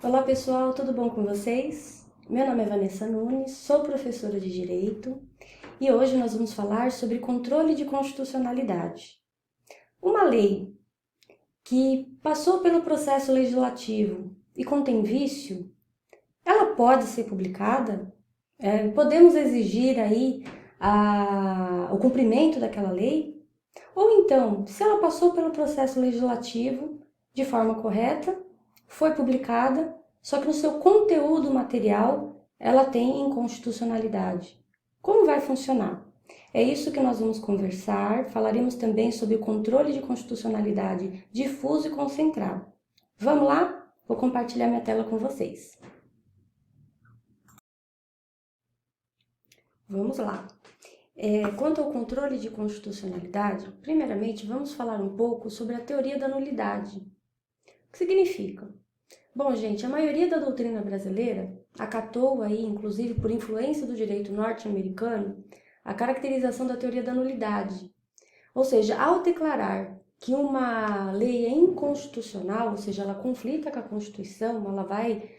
Olá pessoal, tudo bom com vocês? Meu nome é Vanessa Nunes, sou professora de Direito e hoje nós vamos falar sobre controle de constitucionalidade. Uma lei que passou pelo processo legislativo e contém vício, ela pode ser publicada? Podemos exigir aí o cumprimento daquela lei? Ou então, se ela passou pelo processo legislativo de forma correta, foi publicada, só que no seu conteúdo material ela tem inconstitucionalidade. Como vai funcionar? É isso que nós vamos conversar. Falaremos também sobre o controle de constitucionalidade difuso e concentrado. Vamos lá? Vou compartilhar minha tela com vocês. Vamos lá. Quanto ao controle de constitucionalidade, primeiramente vamos falar um pouco sobre a teoria da nulidade. O que significa? Bom, gente, a maioria da doutrina brasileira acatou aí, inclusive por influência do direito norte-americano, a caracterização da teoria da nulidade. Ou seja, ao declarar que uma lei é inconstitucional, ou seja, ela conflita com a Constituição, ela vai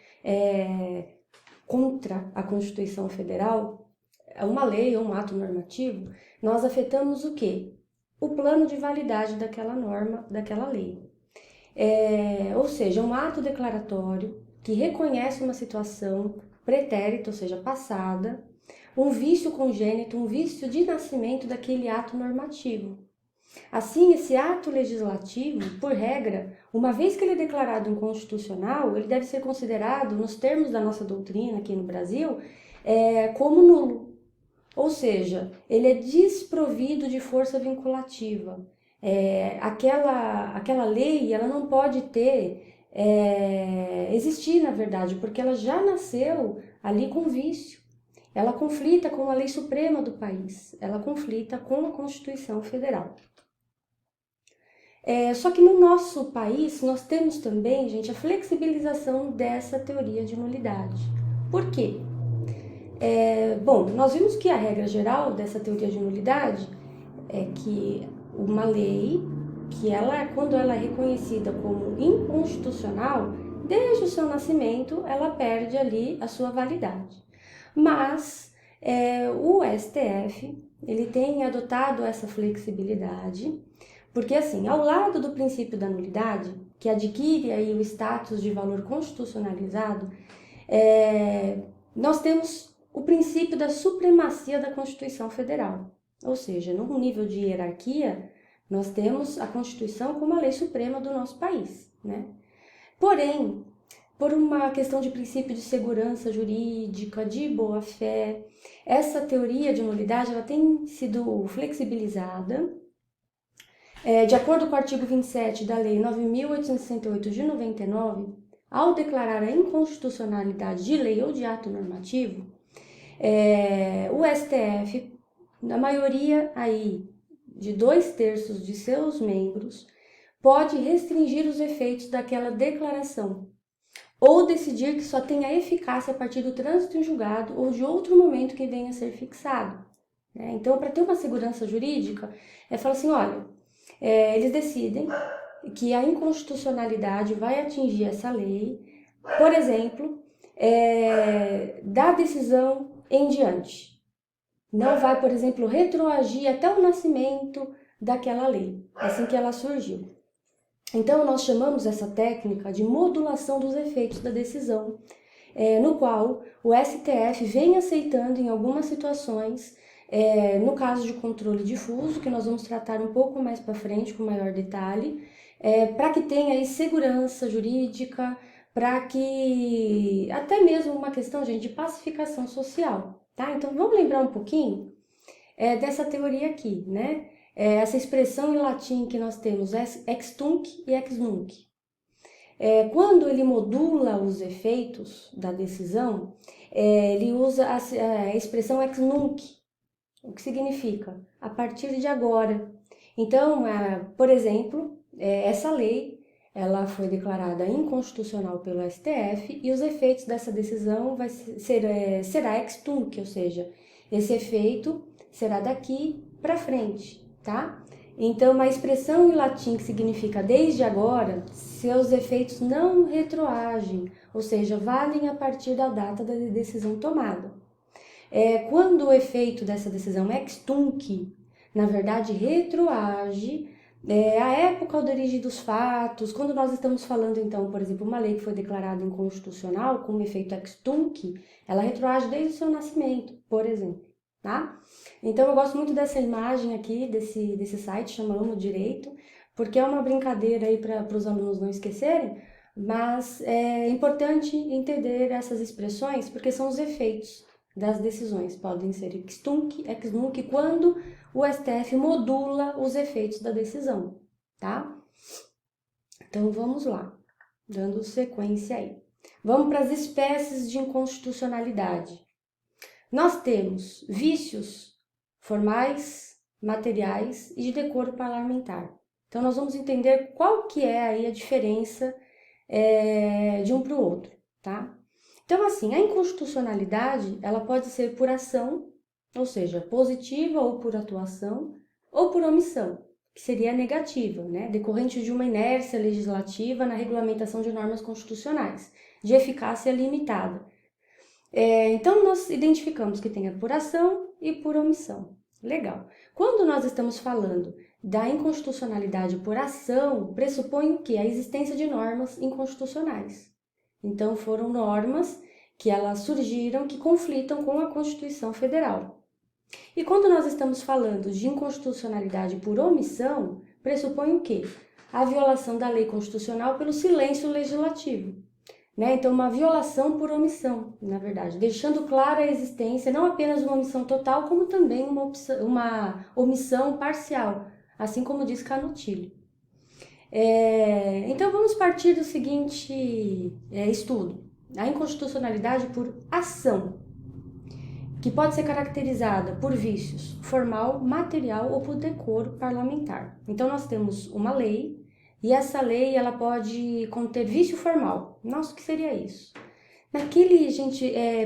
contra a Constituição Federal, uma lei ou um ato normativo, nós afetamos o quê? O plano de validade daquela norma, daquela lei. Ou seja, um ato declaratório que reconhece uma situação pretérita, ou seja, passada, um vício congênito, um vício de nascimento daquele ato normativo. Assim, esse ato legislativo, por regra, uma vez que ele é declarado inconstitucional, ele deve ser considerado, nos termos da nossa doutrina aqui no Brasil, como nulo. Ou seja, ele é desprovido de força vinculativa. Aquela lei, ela não pode existir, na verdade, porque ela já nasceu ali com vício. Ela conflita com a lei suprema do país, ela conflita com a Constituição Federal. Só que no nosso país, nós temos também, gente, a flexibilização dessa teoria de nulidade. Por quê? Bom, nós vimos que a regra geral dessa teoria de nulidade é que uma lei, quando ela é reconhecida como inconstitucional, desde o seu nascimento, ela perde ali a sua validade. Mas o STF, ele tem adotado essa flexibilidade, porque assim, ao lado do princípio da nulidade, que adquire aí o status de valor constitucionalizado, nós temos o princípio da supremacia da Constituição Federal. Ou seja, num nível de hierarquia, nós temos a Constituição como a lei suprema do nosso país, né? Porém, por uma questão de princípio de segurança jurídica, de boa-fé, essa teoria de nulidade ela tem sido flexibilizada. De acordo com o artigo 27 da Lei 9.868 de 99, ao declarar a inconstitucionalidade de lei ou de ato normativo, o STF, na maioria aí de 2/3 de seus membros, pode restringir os efeitos daquela declaração ou decidir que só tenha eficácia a partir do trânsito em julgado ou de outro momento que venha a ser fixado. Então, para ter uma segurança jurídica, fala assim, olha, eles decidem que a inconstitucionalidade vai atingir essa lei, por exemplo, da decisão em diante. Não vai, por exemplo, retroagir até o nascimento daquela lei, assim que ela surgiu. Então, nós chamamos essa técnica de modulação dos efeitos da decisão, no qual o STF vem aceitando em algumas situações, no caso de controle difuso, que nós vamos tratar um pouco mais para frente, com maior detalhe, para que tenha aí segurança jurídica, para que até mesmo uma questão, gente, de pacificação social, tá? Então vamos lembrar um pouquinho dessa teoria aqui, né? Essa expressão em latim que nós temos, ex tunc e ex nunc. Quando ele modula os efeitos da decisão, ele usa a expressão ex nunc, o que significa a partir de agora. Então, por exemplo, essa lei ela foi declarada inconstitucional pelo STF e os efeitos dessa decisão será ex tunc, ou seja, esse efeito será daqui para frente, tá? Então, a expressão em latim que significa desde agora, seus efeitos não retroagem, ou seja, valem a partir da data da decisão tomada. Quando o efeito dessa decisão ex tunc, na verdade, retroage à época da origem dos fatos. Quando nós estamos falando, então, por exemplo, uma lei que foi declarada inconstitucional com efeito ex tunc, ela retroage desde o seu nascimento, por exemplo, tá? Então, eu gosto muito dessa imagem aqui, desse site, chama Amo Direito, porque é uma brincadeira aí para os alunos não esquecerem, mas é importante entender essas expressões, porque são os efeitos das decisões. Podem ser ex tunc, ex nunc, quando o STF modula os efeitos da decisão, tá? Então, vamos lá, dando sequência aí. Vamos para as espécies de inconstitucionalidade. Nós temos vícios formais, materiais e de decoro parlamentar. Então, nós vamos entender qual que é aí a diferença de um para o outro, tá? Então, assim, a inconstitucionalidade, ela pode ser por ação, ou seja, positiva ou por atuação, ou por omissão, que seria negativa, né? Decorrente de uma inércia legislativa na regulamentação de normas constitucionais, de eficácia limitada. Então, nós identificamos que tem a por ação e por omissão. Legal. Quando nós estamos falando da inconstitucionalidade por ação, pressupõe o quê? A existência de normas inconstitucionais. Então, foram normas que elas surgiram que conflitam com a Constituição Federal. E quando nós estamos falando de inconstitucionalidade por omissão, pressupõe o quê? A violação da lei constitucional pelo silêncio legislativo. Né? Então, uma violação por omissão, na verdade, deixando clara a existência não apenas uma omissão total, como também uma omissão parcial, assim como diz Canutilho. Então, vamos partir do seguinte estudo: a inconstitucionalidade por ação, que pode ser caracterizada por vícios formal, material ou por decoro parlamentar. Então, nós temos uma lei, e essa lei ela pode conter vício formal. Nossa, o que seria isso? Naquele,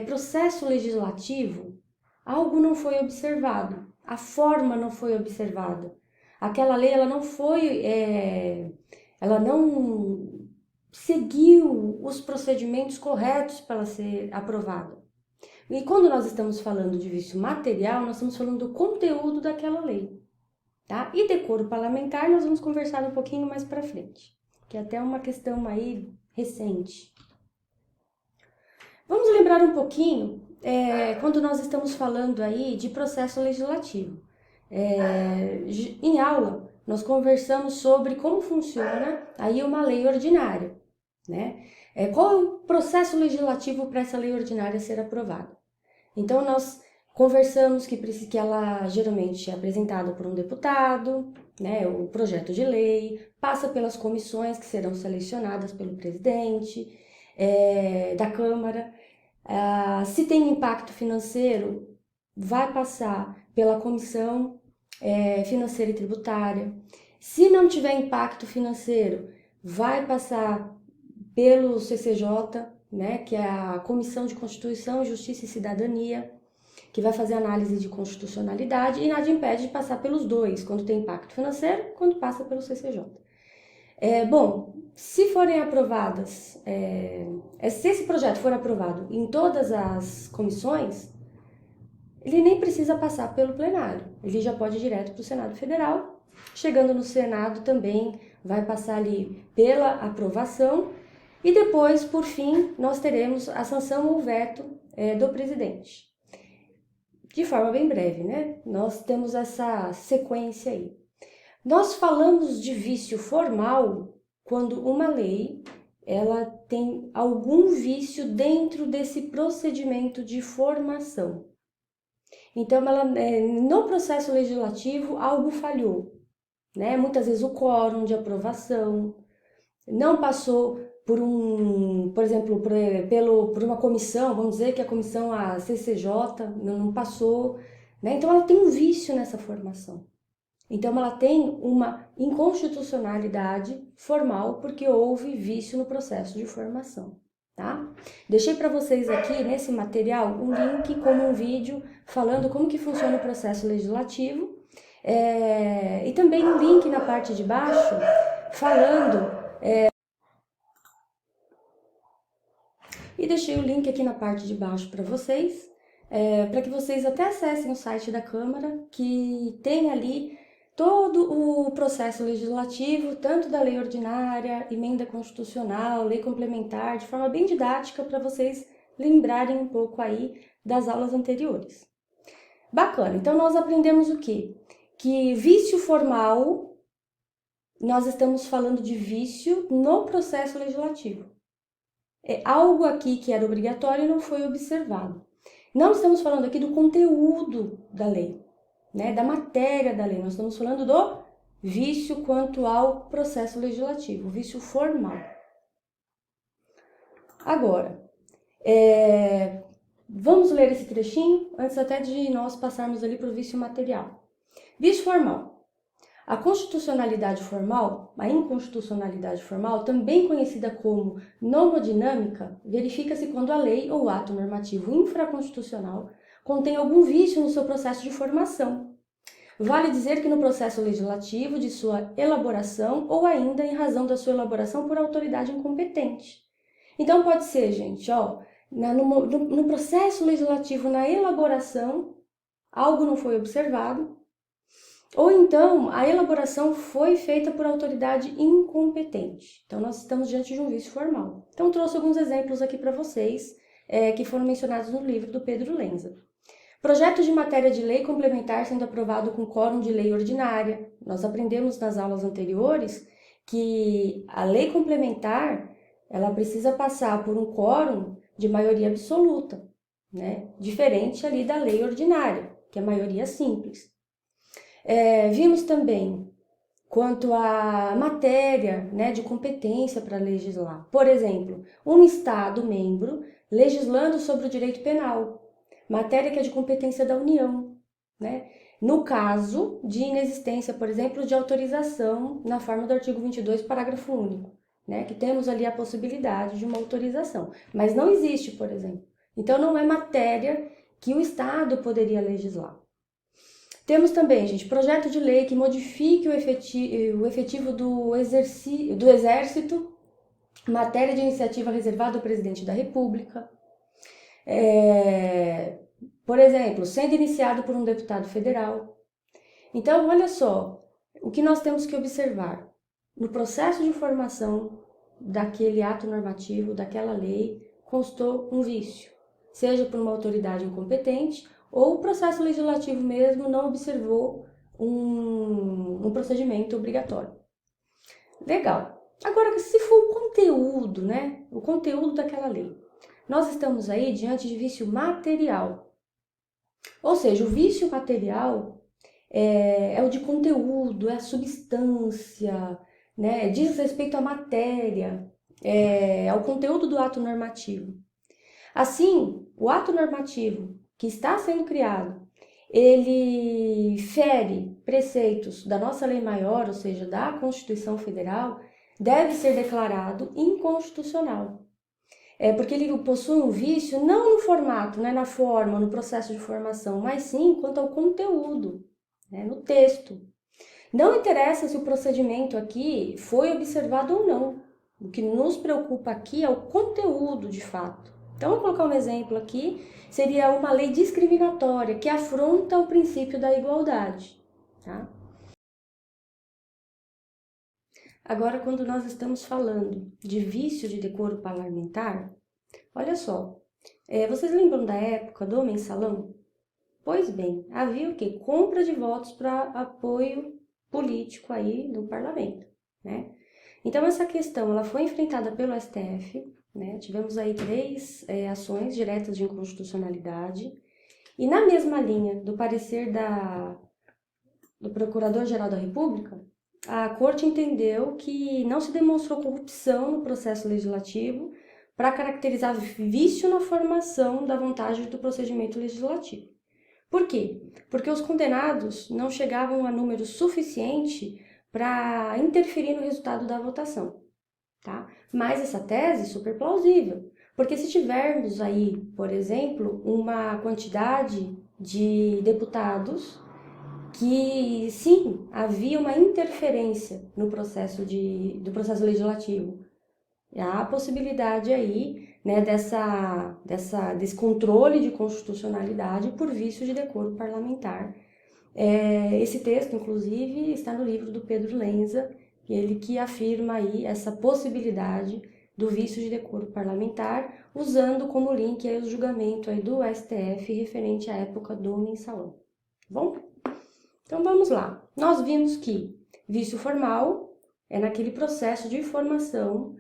processo legislativo, algo não foi observado, a forma não foi observada. Aquela lei ela não seguiu os procedimentos corretos para ela ser aprovada. E quando nós estamos falando de vício material, nós estamos falando do conteúdo daquela lei. Tá? E decoro parlamentar nós vamos conversar um pouquinho mais para frente, que é até uma questão aí recente. Vamos lembrar um pouquinho quando nós estamos falando aí de processo legislativo. Em aula, nós conversamos sobre como funciona aí uma lei ordinária, né? Qual é o processo legislativo para essa lei ordinária ser aprovada? Então, nós conversamos que ela geralmente é apresentada por um deputado, né, o projeto de lei, passa pelas comissões que serão selecionadas pelo presidente da Câmara. Se tem impacto financeiro, vai passar pela comissão financeira e tributária. Se não tiver impacto financeiro, vai passar pelo CCJ, né, que é a Comissão de Constituição, Justiça e Cidadania, que vai fazer análise de constitucionalidade, e nada impede de passar pelos dois, quando tem impacto financeiro, quando passa pelo CCJ. Se forem aprovadas, se esse projeto for aprovado em todas as comissões, ele nem precisa passar pelo plenário, ele já pode ir direto para o Senado Federal. Chegando no Senado também vai passar ali pela aprovação, e depois, por fim, nós teremos a sanção ou veto do presidente. De forma bem breve, né? Nós temos essa sequência aí. Nós falamos de vício formal quando uma lei ela tem algum vício dentro desse procedimento de formação. Então, no processo legislativo, algo falhou, né? Muitas vezes o quórum de aprovação não passou por exemplo, por uma comissão, vamos dizer que a comissão, a CCJ, não passou, né? Então ela tem um vício nessa formação. Então ela tem uma inconstitucionalidade formal porque houve vício no processo de formação, tá? Deixei para vocês aqui nesse material um link com um vídeo falando como que funciona o processo legislativo. E também um link na parte de baixo falando... E deixei o link aqui na parte de baixo para vocês, para que vocês até acessem o site da Câmara, que tem ali todo o processo legislativo, tanto da lei ordinária, emenda constitucional, lei complementar, de forma bem didática, para vocês lembrarem um pouco aí das aulas anteriores. Bacana, então nós aprendemos o quê? Que vício formal, nós estamos falando de vício no processo legislativo. É algo aqui que era obrigatório e não foi observado. Não estamos falando aqui do conteúdo da lei, né, da matéria da lei. Nós estamos falando do vício quanto ao processo legislativo, vício formal. Agora, vamos ler esse trechinho antes até de nós passarmos ali para o vício material. Vício formal. A constitucionalidade formal, a inconstitucionalidade formal, também conhecida como nomodinâmica, verifica-se quando a lei ou ato normativo infraconstitucional contém algum vício no seu processo de formação. Vale dizer que no processo legislativo de sua elaboração ou ainda em razão da sua elaboração por autoridade incompetente. Então pode ser, gente, no processo legislativo, na elaboração, algo não foi observado, ou então, a elaboração foi feita por autoridade incompetente. Então, nós estamos diante de um vício formal. Então, trouxe alguns exemplos aqui para vocês, que foram mencionados no livro do Pedro Lenza. Projeto de matéria de lei complementar sendo aprovado com quórum de lei ordinária. Nós aprendemos nas aulas anteriores que a lei complementar, ela precisa passar por um quórum de maioria absoluta, né? Diferente ali da lei ordinária, que é a maioria simples. Vimos também quanto à matéria, né, de competência para legislar. Por exemplo, um Estado membro legislando sobre o direito penal, matéria que é de competência da União, né? No caso de inexistência, por exemplo, de autorização na forma do artigo 22, parágrafo único, né, que temos ali a possibilidade de uma autorização, mas não existe, por exemplo. Então, não é matéria que o Estado poderia legislar. Temos também, gente, projeto de lei que modifique o efetivo do Exército, matéria de iniciativa reservada ao presidente da República. Por exemplo, sendo iniciado por um deputado federal. Então, olha só, o que nós temos que observar. No processo de formação daquele ato normativo, daquela lei, constou um vício, seja por uma autoridade incompetente ou o processo legislativo mesmo não observou um procedimento obrigatório. Legal. Agora, se for o conteúdo, né? O conteúdo daquela lei. Nós estamos aí diante de vício material. Ou seja, o vício material é o de conteúdo, é a substância, né? Diz respeito à matéria, ao conteúdo do ato normativo. Assim, o ato normativo que está sendo criado, ele fere preceitos da nossa lei maior, ou seja, da Constituição Federal, deve ser declarado inconstitucional. Porque ele possui um vício não no formato, né, na forma, no processo de formação, mas sim quanto ao conteúdo, né, no texto. Não interessa se o procedimento aqui foi observado ou não. O que nos preocupa aqui é o conteúdo de fato. Então, vou colocar um exemplo aqui, seria uma lei discriminatória que afronta o princípio da igualdade, tá? Agora, quando nós estamos falando de vício de decoro parlamentar, olha só, vocês lembram da época do mensalão? Pois bem, havia o quê? Compra de votos para apoio político aí no parlamento, né? Então, essa questão ela foi enfrentada pelo STF, né? Tivemos aí 3 ações diretas de inconstitucionalidade, e na mesma linha do parecer do Procurador-Geral da República, a Corte entendeu que não se demonstrou corrupção no processo legislativo para caracterizar vício na formação da vontade do procedimento legislativo. Por quê? Porque os condenados não chegavam a número suficiente para interferir no resultado da votação, tá? Mas essa tese é super plausível, porque se tivermos aí, por exemplo, uma quantidade de deputados que sim, havia uma interferência no processo do processo legislativo. Há a possibilidade aí, né, desse controle de constitucionalidade por vício de decoro parlamentar. Esse texto, inclusive, está no livro do Pedro Lenza, ele que afirma aí essa possibilidade do vício de decoro parlamentar, usando como link aí o julgamento aí do STF referente à época do mensalão. Tá bom? Então vamos lá. Nós vimos que vício formal é naquele processo de formação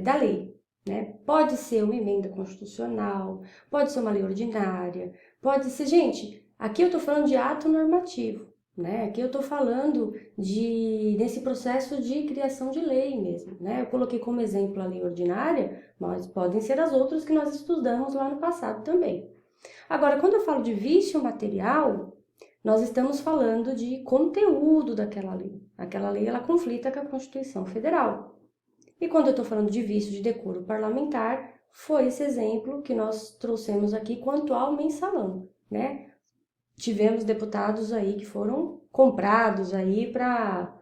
da lei, né? Pode ser uma emenda constitucional, pode ser uma lei ordinária, pode ser... Gente, aqui eu estou falando de ato normativo, né? Aqui eu estou falando desse processo de criação de lei mesmo, né? Eu coloquei como exemplo a lei ordinária, mas podem ser as outras que nós estudamos lá no passado também. Agora, quando eu falo de vício material, nós estamos falando de conteúdo daquela lei. Aquela lei, ela conflita com a Constituição Federal. E quando eu estou falando de vício de decoro parlamentar, foi esse exemplo que nós trouxemos aqui quanto ao mensalão, né? Tivemos deputados aí que foram comprados aí para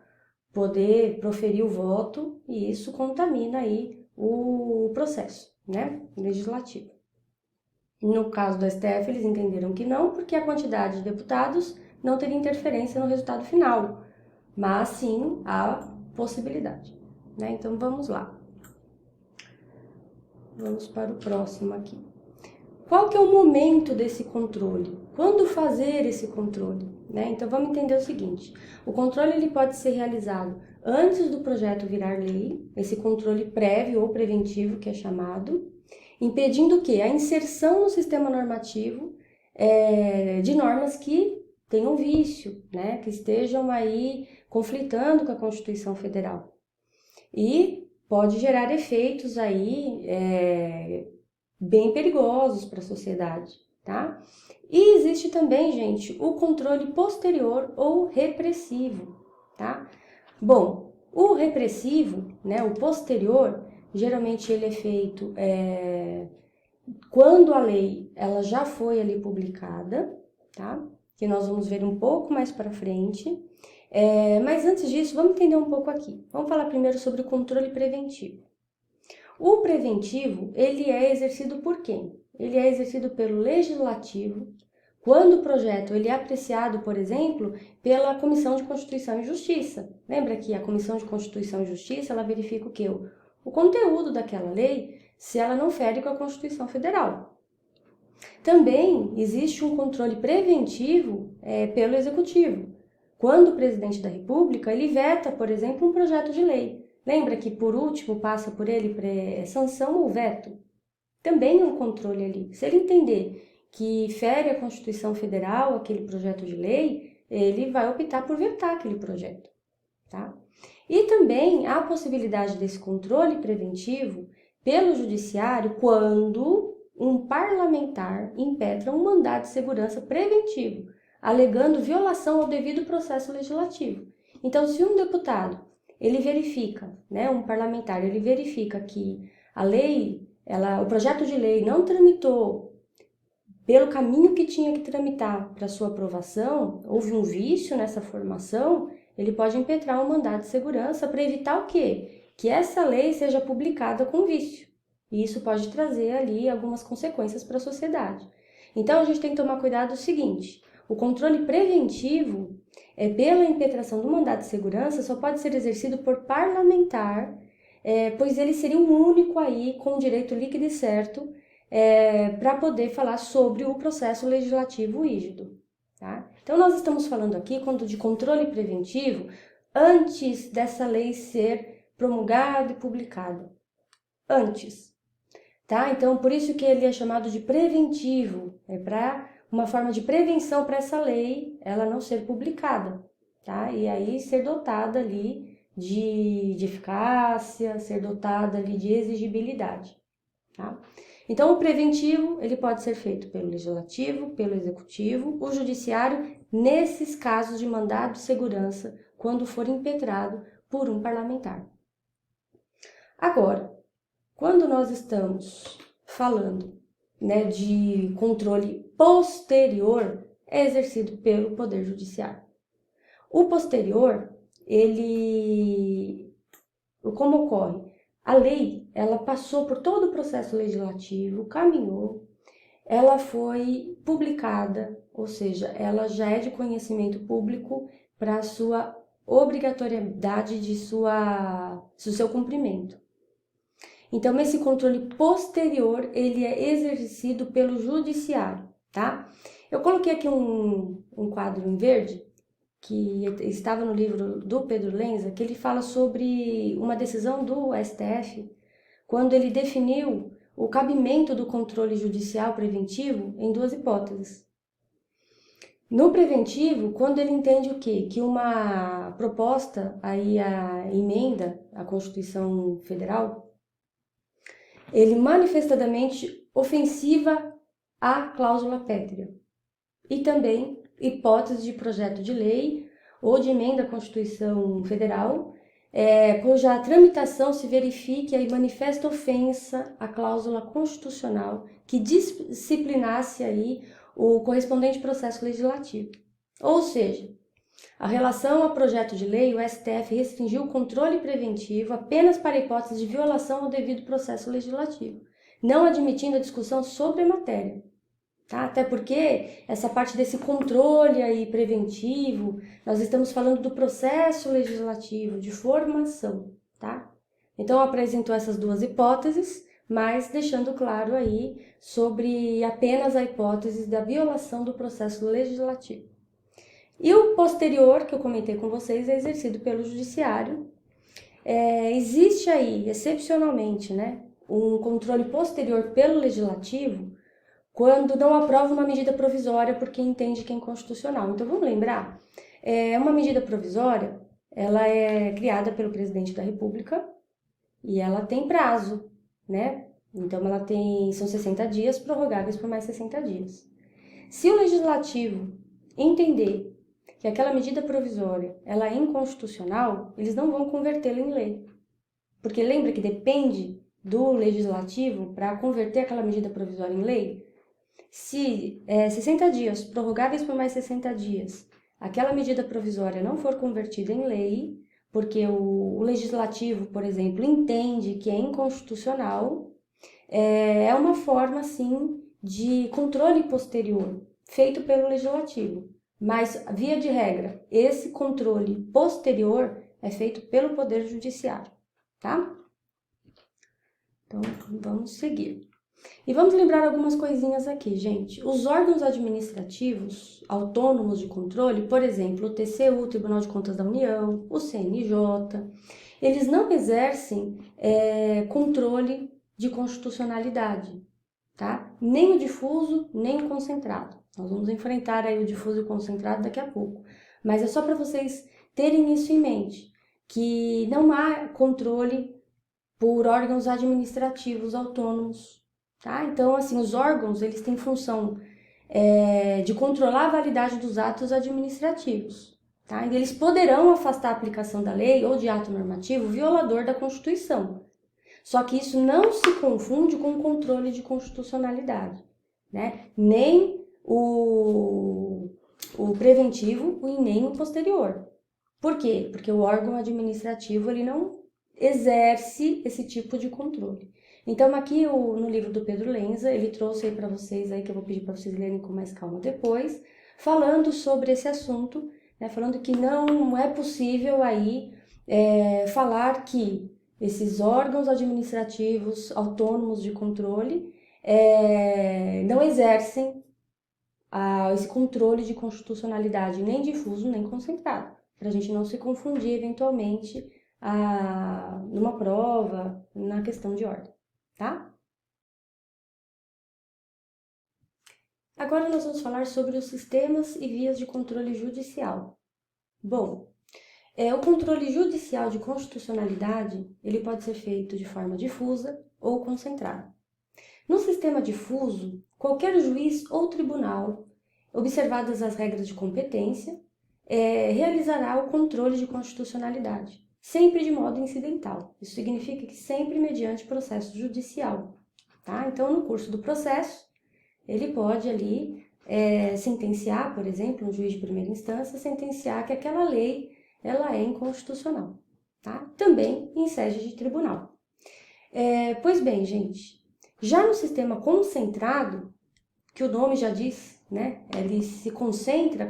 poder proferir o voto e isso contamina aí o processo, né, legislativo. No caso do STF, eles entenderam que não, porque a quantidade de deputados não teria interferência no resultado final, mas sim a possibilidade, né? Então vamos lá. Vamos para o próximo aqui. Qual que é o momento desse controle? Quando fazer esse controle? Né? Então vamos entender o seguinte, o controle ele pode ser realizado antes do projeto virar lei, esse controle prévio ou preventivo que é chamado, impedindo o quê? A inserção no sistema normativo de normas que tenham vício, né? Que estejam aí conflitando com a Constituição Federal. E pode gerar efeitos aí bem perigosos para a sociedade, tá? E existe também, gente, o controle posterior ou repressivo, tá? Bom, o repressivo, né, o posterior, geralmente ele é feito quando a lei ela já foi ali publicada, tá? Que nós vamos ver um pouco mais para frente. Mas antes disso, vamos entender um pouco aqui. Vamos falar primeiro sobre o controle preventivo. O preventivo, ele é exercido por quem? Ele é exercido pelo legislativo, quando o projeto ele é apreciado, por exemplo, pela Comissão de Constituição e Justiça. Lembra que a Comissão de Constituição e Justiça, ela verifica o quê? O conteúdo daquela lei, se ela não fere com a Constituição Federal. Também existe um controle preventivo pelo Executivo, quando o presidente da República ele veta, por exemplo, um projeto de lei. Lembra que, por último, passa por ele sanção ou veto? Também é um controle ali. Se ele entender que fere a Constituição Federal, aquele projeto de lei, ele vai optar por vetar aquele projeto, tá? E também há a possibilidade desse controle preventivo pelo Judiciário quando um parlamentar impetra um mandado de segurança preventivo, alegando violação ao devido processo legislativo. Então, se um deputado ele verifica, né, um parlamentar, ele verifica que a lei, o projeto de lei não tramitou pelo caminho que tinha que tramitar para sua aprovação, houve um vício nessa formação, ele pode impetrar um mandado de segurança para evitar o quê? Que essa lei seja publicada com vício. E isso pode trazer ali algumas consequências para a sociedade. Então, a gente tem que tomar cuidado o seguinte, o controle preventivo pela impetração do mandado de segurança só pode ser exercido por parlamentar, pois ele seria o único aí com direito líquido e certo para poder falar sobre o processo legislativo rígido. Tá? Então, nós estamos falando aqui de controle preventivo antes dessa lei ser promulgada e publicada. Antes. Tá? Então, por isso que ele é chamado de preventivo, para uma forma de prevenção para essa lei ela não ser publicada, tá? E aí ser dotada ali de eficácia, ser dotada ali de exigibilidade, tá? Então, o preventivo ele pode ser feito pelo legislativo, pelo executivo, o judiciário, nesses casos de mandado de segurança, quando for impetrado por um parlamentar. Agora, quando nós estamos falando, né, de controle posterior, é exercido pelo Poder Judiciário. O posterior, como ocorre? A lei, ela passou por todo o processo legislativo, caminhou, ela foi publicada, ou seja, ela já é de conhecimento público para a sua obrigatoriedade do seu cumprimento. Então, esse controle posterior, ele é exercido pelo judiciário, tá? Eu coloquei aqui um quadro em verde, que estava no livro do Pedro Lenza, que ele fala sobre uma decisão do STF, quando ele definiu o cabimento do controle judicial preventivo em duas hipóteses. No preventivo, quando ele entende o quê? Que uma proposta, aí a emenda à Constituição Federal, ele manifestadamente ofensiva à cláusula pétrea. E também hipótese de projeto de lei ou de emenda à Constituição Federal, cuja tramitação se verifique a manifesta ofensa à cláusula constitucional que disciplinasse aí o correspondente processo legislativo. Ou seja, a relação ao projeto de lei, o STF restringiu o controle preventivo apenas para a hipótese de violação ao devido processo legislativo, não admitindo a discussão sobre a matéria. Tá? Até porque essa parte desse controle aí preventivo, nós estamos falando do processo legislativo, de formação, tá? Então, apresentou essas duas hipóteses, mas deixando claro aí sobre apenas a hipótese da violação do processo legislativo. E o posterior, que eu comentei com vocês, é exercido pelo judiciário. Existe aí, excepcionalmente, né, um controle posterior pelo legislativo, quando não aprova uma medida provisória porque entende que é inconstitucional. Então, vamos lembrar, uma medida provisória, ela é criada pelo presidente da República e ela tem prazo, né? Então, são 60 dias, prorrogáveis por mais 60 dias. Se o legislativo entender que aquela medida provisória ela é inconstitucional, eles não vão convertê-la em lei. Porque lembra que depende do legislativo para converter aquela medida provisória em lei? Se 60 dias, prorrogáveis por mais 60 dias, aquela medida provisória não for convertida em lei, porque o legislativo, por exemplo, entende que é inconstitucional, é uma forma, sim, de controle posterior, feito pelo legislativo. Mas, via de regra, esse controle posterior é feito pelo Poder Judiciário, tá? Então, vamos seguir. E vamos lembrar algumas coisinhas aqui, gente. Os órgãos administrativos autônomos de controle, por exemplo, o TCU, o Tribunal de Contas da União, o CNJ, eles não exercem controle de constitucionalidade, tá? Nem o difuso, nem o concentrado. Nós vamos enfrentar aí o difuso e o concentrado daqui a pouco. Mas é só para vocês terem isso em mente, que não há controle por órgãos administrativos autônomos, tá? Então, assim, os órgãos, eles têm função de controlar a validade dos atos administrativos, tá? E eles poderão afastar a aplicação da lei ou de ato normativo violador da Constituição. Só que isso não se confunde com o controle de constitucionalidade, né? Nem o preventivo e nem o posterior. Por quê? Porque o órgão administrativo ele não exerce esse tipo de controle. Então, aqui no livro do Pedro Lenza, ele trouxe aí para vocês, aí, que eu vou pedir para vocês lerem com mais calma depois, falando sobre esse assunto, né, falando que não é possível aí falar que esses órgãos administrativos autônomos de controle não exercem esse controle de constitucionalidade nem difuso nem concentrado, para a gente não se confundir eventualmente numa prova, na questão de ordem, tá? Agora nós vamos falar sobre os sistemas e vias de controle judicial. Bom, o controle judicial de constitucionalidade, ele pode ser feito de forma difusa ou concentrada. No sistema difuso, qualquer juiz ou tribunal, observadas as regras de competência, realizará o controle de constitucionalidade, sempre de modo incidental. Isso significa que sempre mediante processo judicial, tá? Então, no curso do processo, ele pode ali sentenciar, por exemplo, um juiz de primeira instância, sentenciar que aquela lei ela é inconstitucional, tá? Também em sede de tribunal. Pois bem, gente, já no sistema concentrado, que o nome já diz, né? Ele se concentra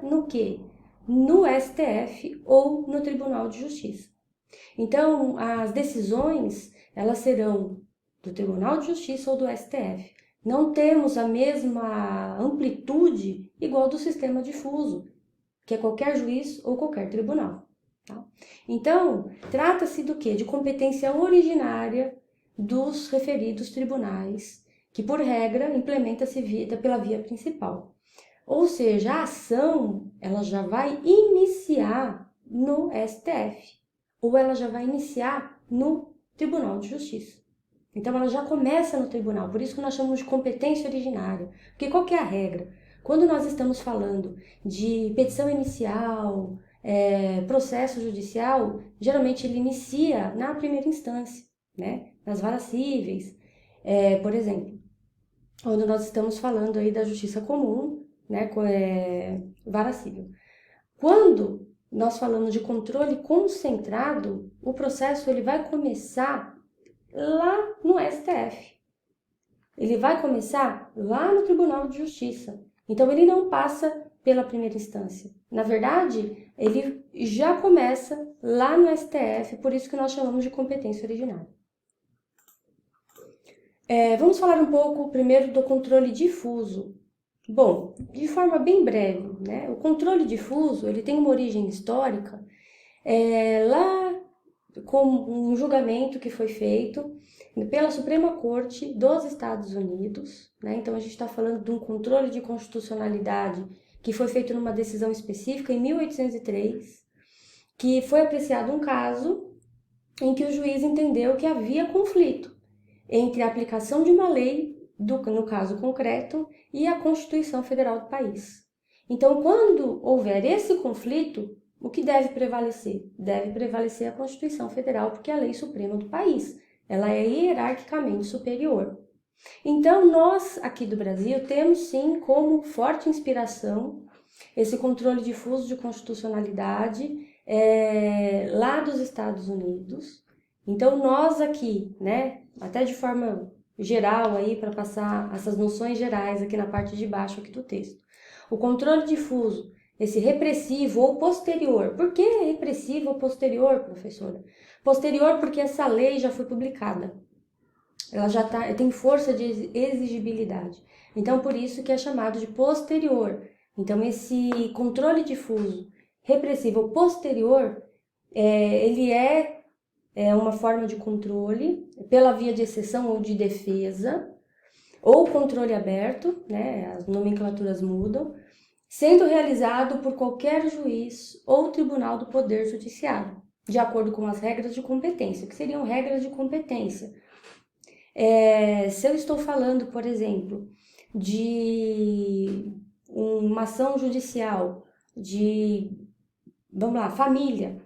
no quê? No STF ou no Tribunal de Justiça. Então, as decisões, elas serão do Tribunal de Justiça ou do STF. Não temos a mesma amplitude igual do sistema difuso, que é qualquer juiz ou qualquer tribunal. Tá? Então, trata-se do quê? De competência originária dos referidos tribunais, que por regra implementa-se pela via principal. Ou seja, a ação ela já vai iniciar no STF, ou ela já vai iniciar no Tribunal de Justiça. Então ela já começa no tribunal, por isso que nós chamamos de competência originária. Porque qual que é a regra? Quando nós estamos falando de petição inicial, processo judicial, geralmente ele inicia na primeira instância, né? Nas varas cíveis, por exemplo. Quando nós estamos falando aí da justiça comum, né? Vara civil. Quando nós falamos de controle concentrado, o processo ele vai começar lá no STF. Ele vai começar lá no Tribunal de Justiça. Então, ele não passa pela primeira instância. Na verdade, ele já começa lá no STF, por isso que nós chamamos de competência originária. Vamos falar um pouco primeiro do controle difuso. Bom, de forma bem breve, né? O controle difuso ele tem uma origem histórica lá com um julgamento que foi feito pela Suprema Corte dos Estados Unidos, né? Então a gente está falando de um controle de constitucionalidade que foi feito numa decisão específica em 1803, que foi apreciado um caso em que o juiz entendeu que havia conflito entre a aplicação de uma lei, no caso concreto, e a Constituição Federal do país. Então, quando houver esse conflito, o que deve prevalecer? Deve prevalecer a Constituição Federal, porque é a lei suprema do país. Ela é hierarquicamente superior. Então, nós aqui do Brasil temos sim como forte inspiração esse controle difuso de constitucionalidade lá dos Estados Unidos. Então, nós aqui, né, até de forma geral aí para passar essas noções gerais aqui na parte de baixo aqui do texto. O controle difuso, esse repressivo ou posterior. Por que repressivo ou posterior, professora? Posterior porque essa lei já foi publicada. Ela já tem força de exigibilidade. Então, por isso que é chamado de posterior. Então, esse controle difuso repressivo ou posterior, ele é uma forma de controle pela via de exceção ou de defesa, ou controle aberto, né? As nomenclaturas mudam, sendo realizado por qualquer juiz ou tribunal do Poder Judiciário, de acordo com as regras de competência, que seriam regras de competência. Se eu estou falando, por exemplo, de uma ação judicial vamos lá, família,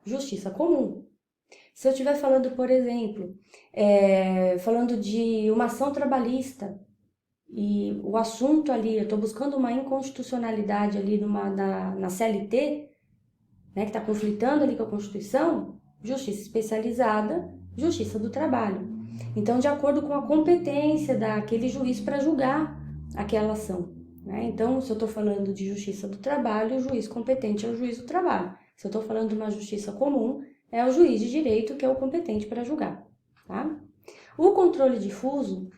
justiça comum. Se eu estiver falando, por exemplo, falando de uma ação trabalhista e o assunto ali, eu estou buscando uma inconstitucionalidade ali na CLT, né, que está conflitando ali com a Constituição, justiça especializada, justiça do trabalho. Então, de acordo com a competência daquele juiz para julgar aquela ação. Né? Então, se eu estou falando de justiça do trabalho, o juiz competente é o juiz do trabalho. Se eu estou falando de uma justiça comum, é o juiz de direito que é o competente para julgar. Tá? O controle difuso,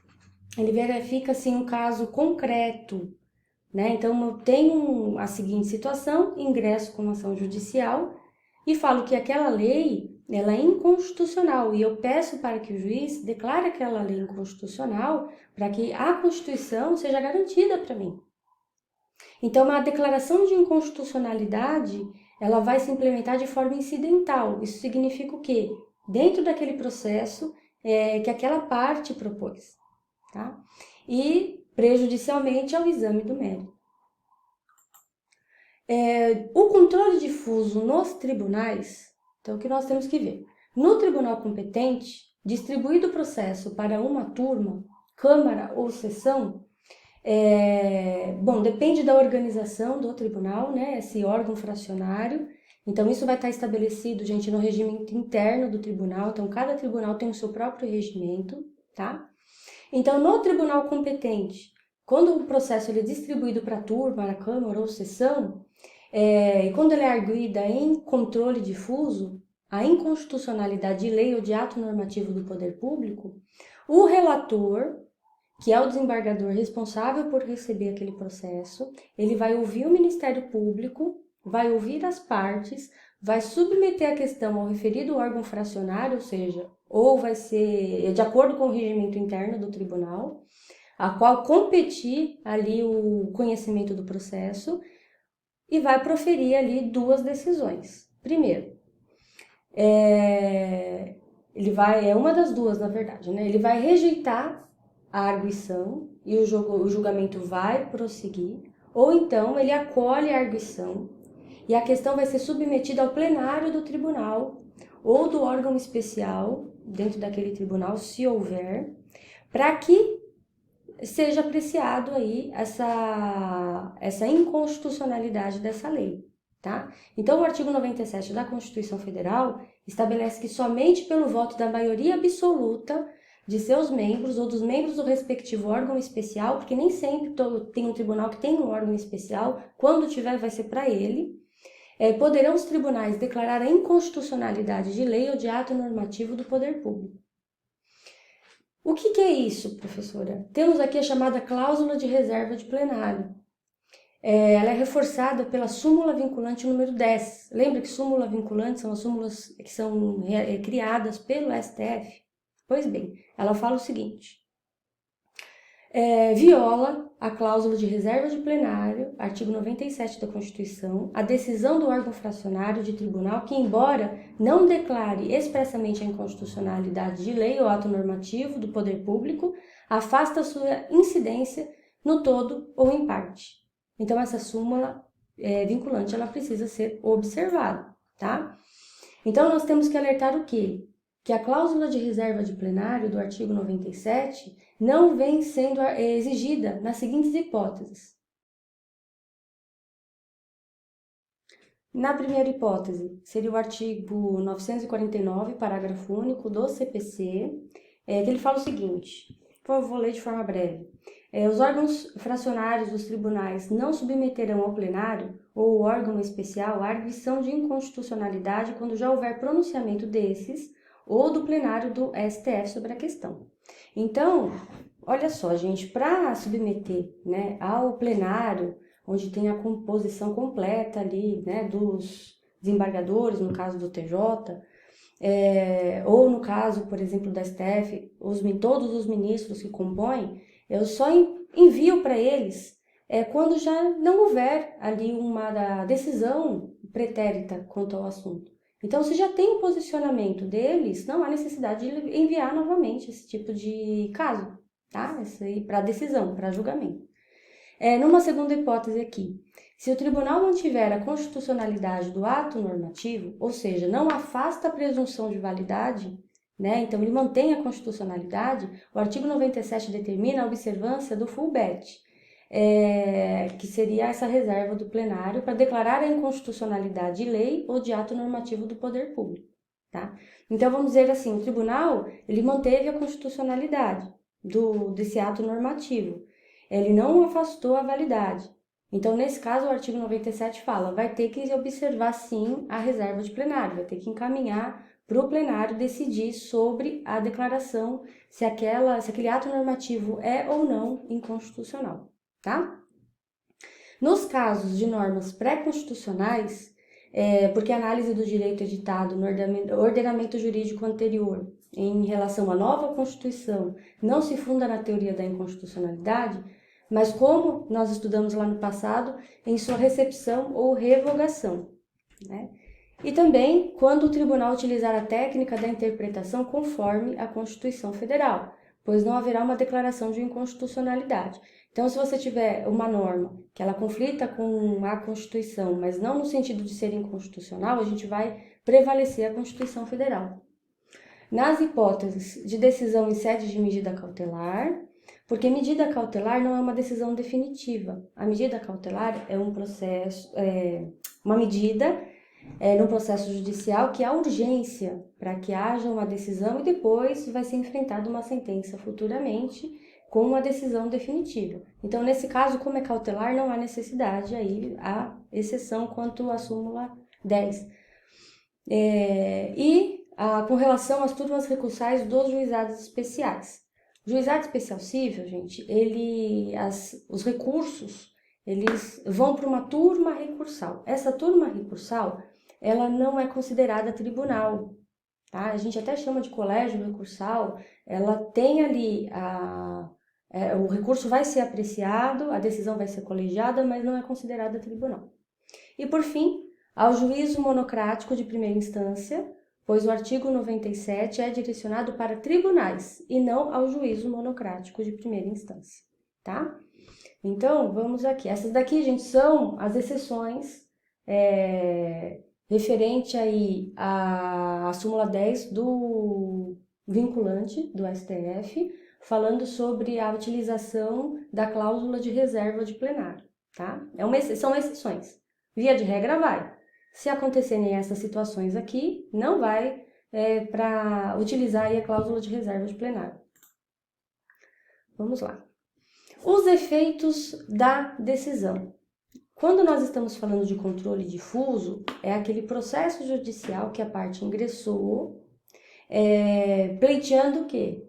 ele verifica assim, um caso concreto. Né? Então, eu tenho a seguinte situação, ingresso com ação judicial e falo que aquela lei ela é inconstitucional e eu peço para que o juiz declare aquela lei inconstitucional para que a Constituição seja garantida para mim. Então, a declaração de inconstitucionalidade ela vai se implementar de forma incidental. Isso significa o quê? Dentro daquele processo que aquela parte propôs. Tá? E prejudicialmente ao exame do mérito. O controle difuso nos tribunais, então o que nós temos que ver? No tribunal competente, distribuído o processo para uma turma, câmara ou sessão, Bom, depende da organização do tribunal, né? Esse órgão fracionário. Então, isso vai estar estabelecido, gente, no regimento interno do tribunal. Então, cada tribunal tem o seu próprio regimento, tá? Então, no tribunal competente, quando o processo ele é distribuído para a turma, na Câmara ou sessão, e quando ele é arguído em controle difuso, a inconstitucionalidade de lei ou de ato normativo do poder público, o relator, que é o desembargador responsável por receber aquele processo, ele vai ouvir o Ministério Público, vai ouvir as partes, vai submeter a questão ao referido órgão fracionário, ou seja, ou vai ser de acordo com o regimento interno do tribunal, a qual competir ali o conhecimento do processo, e vai proferir ali duas decisões. Primeiro, é uma das duas, na verdade, né? Ele vai rejeitar a arguição e o julgamento vai prosseguir, ou então ele acolhe a arguição e a questão vai ser submetida ao plenário do tribunal ou do órgão especial dentro daquele tribunal, se houver, para que seja apreciado aí essa inconstitucionalidade dessa lei, tá? Então, o artigo 97 da Constituição Federal estabelece que somente pelo voto da maioria absoluta de seus membros ou dos membros do respectivo órgão especial, porque nem sempre tem um tribunal que tem um órgão especial, quando tiver vai ser para ele, poderão os tribunais declarar a inconstitucionalidade de lei ou de ato normativo do poder público. O que é isso, professora? Temos aqui a chamada cláusula de reserva de plenário. Ela é reforçada pela súmula vinculante número 10. Lembra que súmula vinculante são as súmulas que são criadas pelo STF? Pois bem, ela fala o seguinte: viola a cláusula de reserva de plenário, artigo 97 da Constituição, a decisão do órgão fracionário de tribunal que, embora não declare expressamente a inconstitucionalidade de lei ou ato normativo do poder público, afasta sua incidência no todo ou em parte. Então, essa súmula vinculante, ela precisa ser observada, tá? Então, nós temos que alertar o quê? Que a cláusula de reserva de plenário do artigo 97 não vem sendo exigida nas seguintes hipóteses. Na primeira hipótese, seria o artigo 949, parágrafo único do CPC, que ele fala o seguinte, vou ler de forma breve. Os órgãos fracionários dos tribunais não submeterão ao plenário ou órgão especial a arguição de inconstitucionalidade quando já houver pronunciamento desses ou do plenário do STF sobre a questão. Então, olha só, gente, para submeter, né, ao plenário, onde tem a composição completa ali, né, dos desembargadores, no caso do TJ, ou no caso, por exemplo, da STF, todos os ministros que compõem, eu só envio para eles quando já não houver ali uma decisão pretérita quanto ao assunto. Então, se já tem um posicionamento deles, não há necessidade de enviar novamente esse tipo de caso, tá? Isso aí para decisão, para julgamento. Numa segunda hipótese aqui, se o tribunal mantiver a constitucionalidade do ato normativo, ou seja, não afasta a presunção de validade, né? Então ele mantém a constitucionalidade, o artigo 97 determina a observância do full bet, que seria essa reserva do plenário para declarar a inconstitucionalidade de lei ou de ato normativo do poder público, tá? Então vamos dizer assim, o tribunal ele manteve a constitucionalidade desse ato normativo, ele não afastou a validade. Então, nesse caso, o artigo 97 fala, vai ter que observar sim a reserva de plenário, vai ter que encaminhar para o plenário decidir sobre a declaração se aquele ato normativo é ou não inconstitucional, tá? Nos casos de normas pré-constitucionais, porque a análise do direito editado no ordenamento jurídico anterior em relação à nova Constituição não se funda na teoria da inconstitucionalidade, mas como nós estudamos lá no passado, em sua recepção ou revogação, né? E também quando o tribunal utilizar a técnica da interpretação conforme a Constituição Federal, pois não haverá uma declaração de inconstitucionalidade. Então, se você tiver uma norma que ela conflita com a Constituição, mas não no sentido de ser inconstitucional, a gente vai prevalecer a Constituição Federal. Nas hipóteses de decisão em sede de medida cautelar, Porque medida cautelar não é uma decisão definitiva. A medida cautelar é um processo, uma medida no processo judicial que há urgência para que haja uma decisão e depois vai ser enfrentada uma sentença futuramente com uma decisão definitiva. Então, nesse caso, como é cautelar, não há necessidade, aí há exceção quanto à súmula 10. Com relação às turmas recursais dos juizados especiais. O juizado especial civil, gente, os recursos, eles vão para uma turma recursal. Essa turma recursal, ela não é considerada tribunal, tá? A gente até chama de colégio recursal, ela tem ali o recurso vai ser apreciado, a decisão vai ser colegiada, mas não é considerada tribunal. E por fim, ao juízo monocrático de primeira instância, pois o artigo 97 é direcionado para tribunais e não ao juízo monocrático de primeira instância, tá? Então, vamos aqui. Essas daqui, gente, são as exceções referente aí à súmula 10 do vinculante do STF, falando sobre a utilização da cláusula de reserva de plenário, tá? São exceções. Via de regra, vai. Se acontecerem essas situações aqui, não vai para utilizar aí a cláusula de reserva de plenário. Vamos lá. Os efeitos da decisão. Quando nós estamos falando de controle difuso, é aquele processo judicial que a parte ingressou, pleiteando o quê?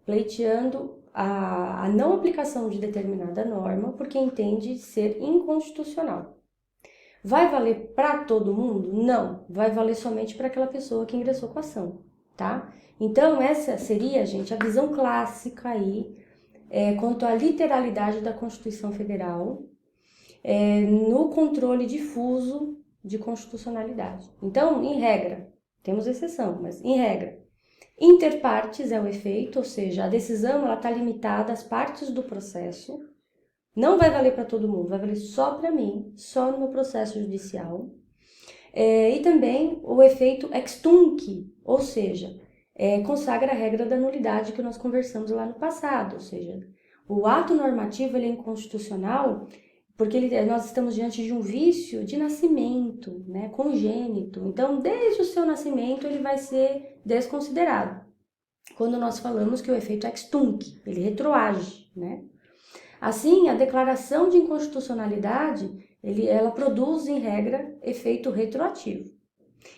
Pleiteando a não aplicação de determinada norma, porque entende ser inconstitucional. Vai valer para todo mundo? Não, vai valer somente para aquela pessoa que ingressou com a ação, tá? Então, essa seria, gente, a visão clássica aí quanto à literalidade da Constituição Federal no controle difuso de constitucionalidade. Então, em regra, temos exceção, mas em regra, inter partes é o efeito, ou seja, a decisão está limitada às partes do processo, não vai valer para todo mundo, vai valer só para mim, só no meu processo judicial. E também o efeito ex tunc, ou seja, consagra a regra da nulidade que nós conversamos lá no passado, ou seja, o ato normativo ele é inconstitucional porque nós estamos diante de um vício de nascimento, né, congênito. Então, desde o seu nascimento, ele vai ser desconsiderado. Quando nós falamos que o efeito ex tunc, ele retroage, né? Assim, a declaração de inconstitucionalidade, ela produz, em regra, efeito retroativo.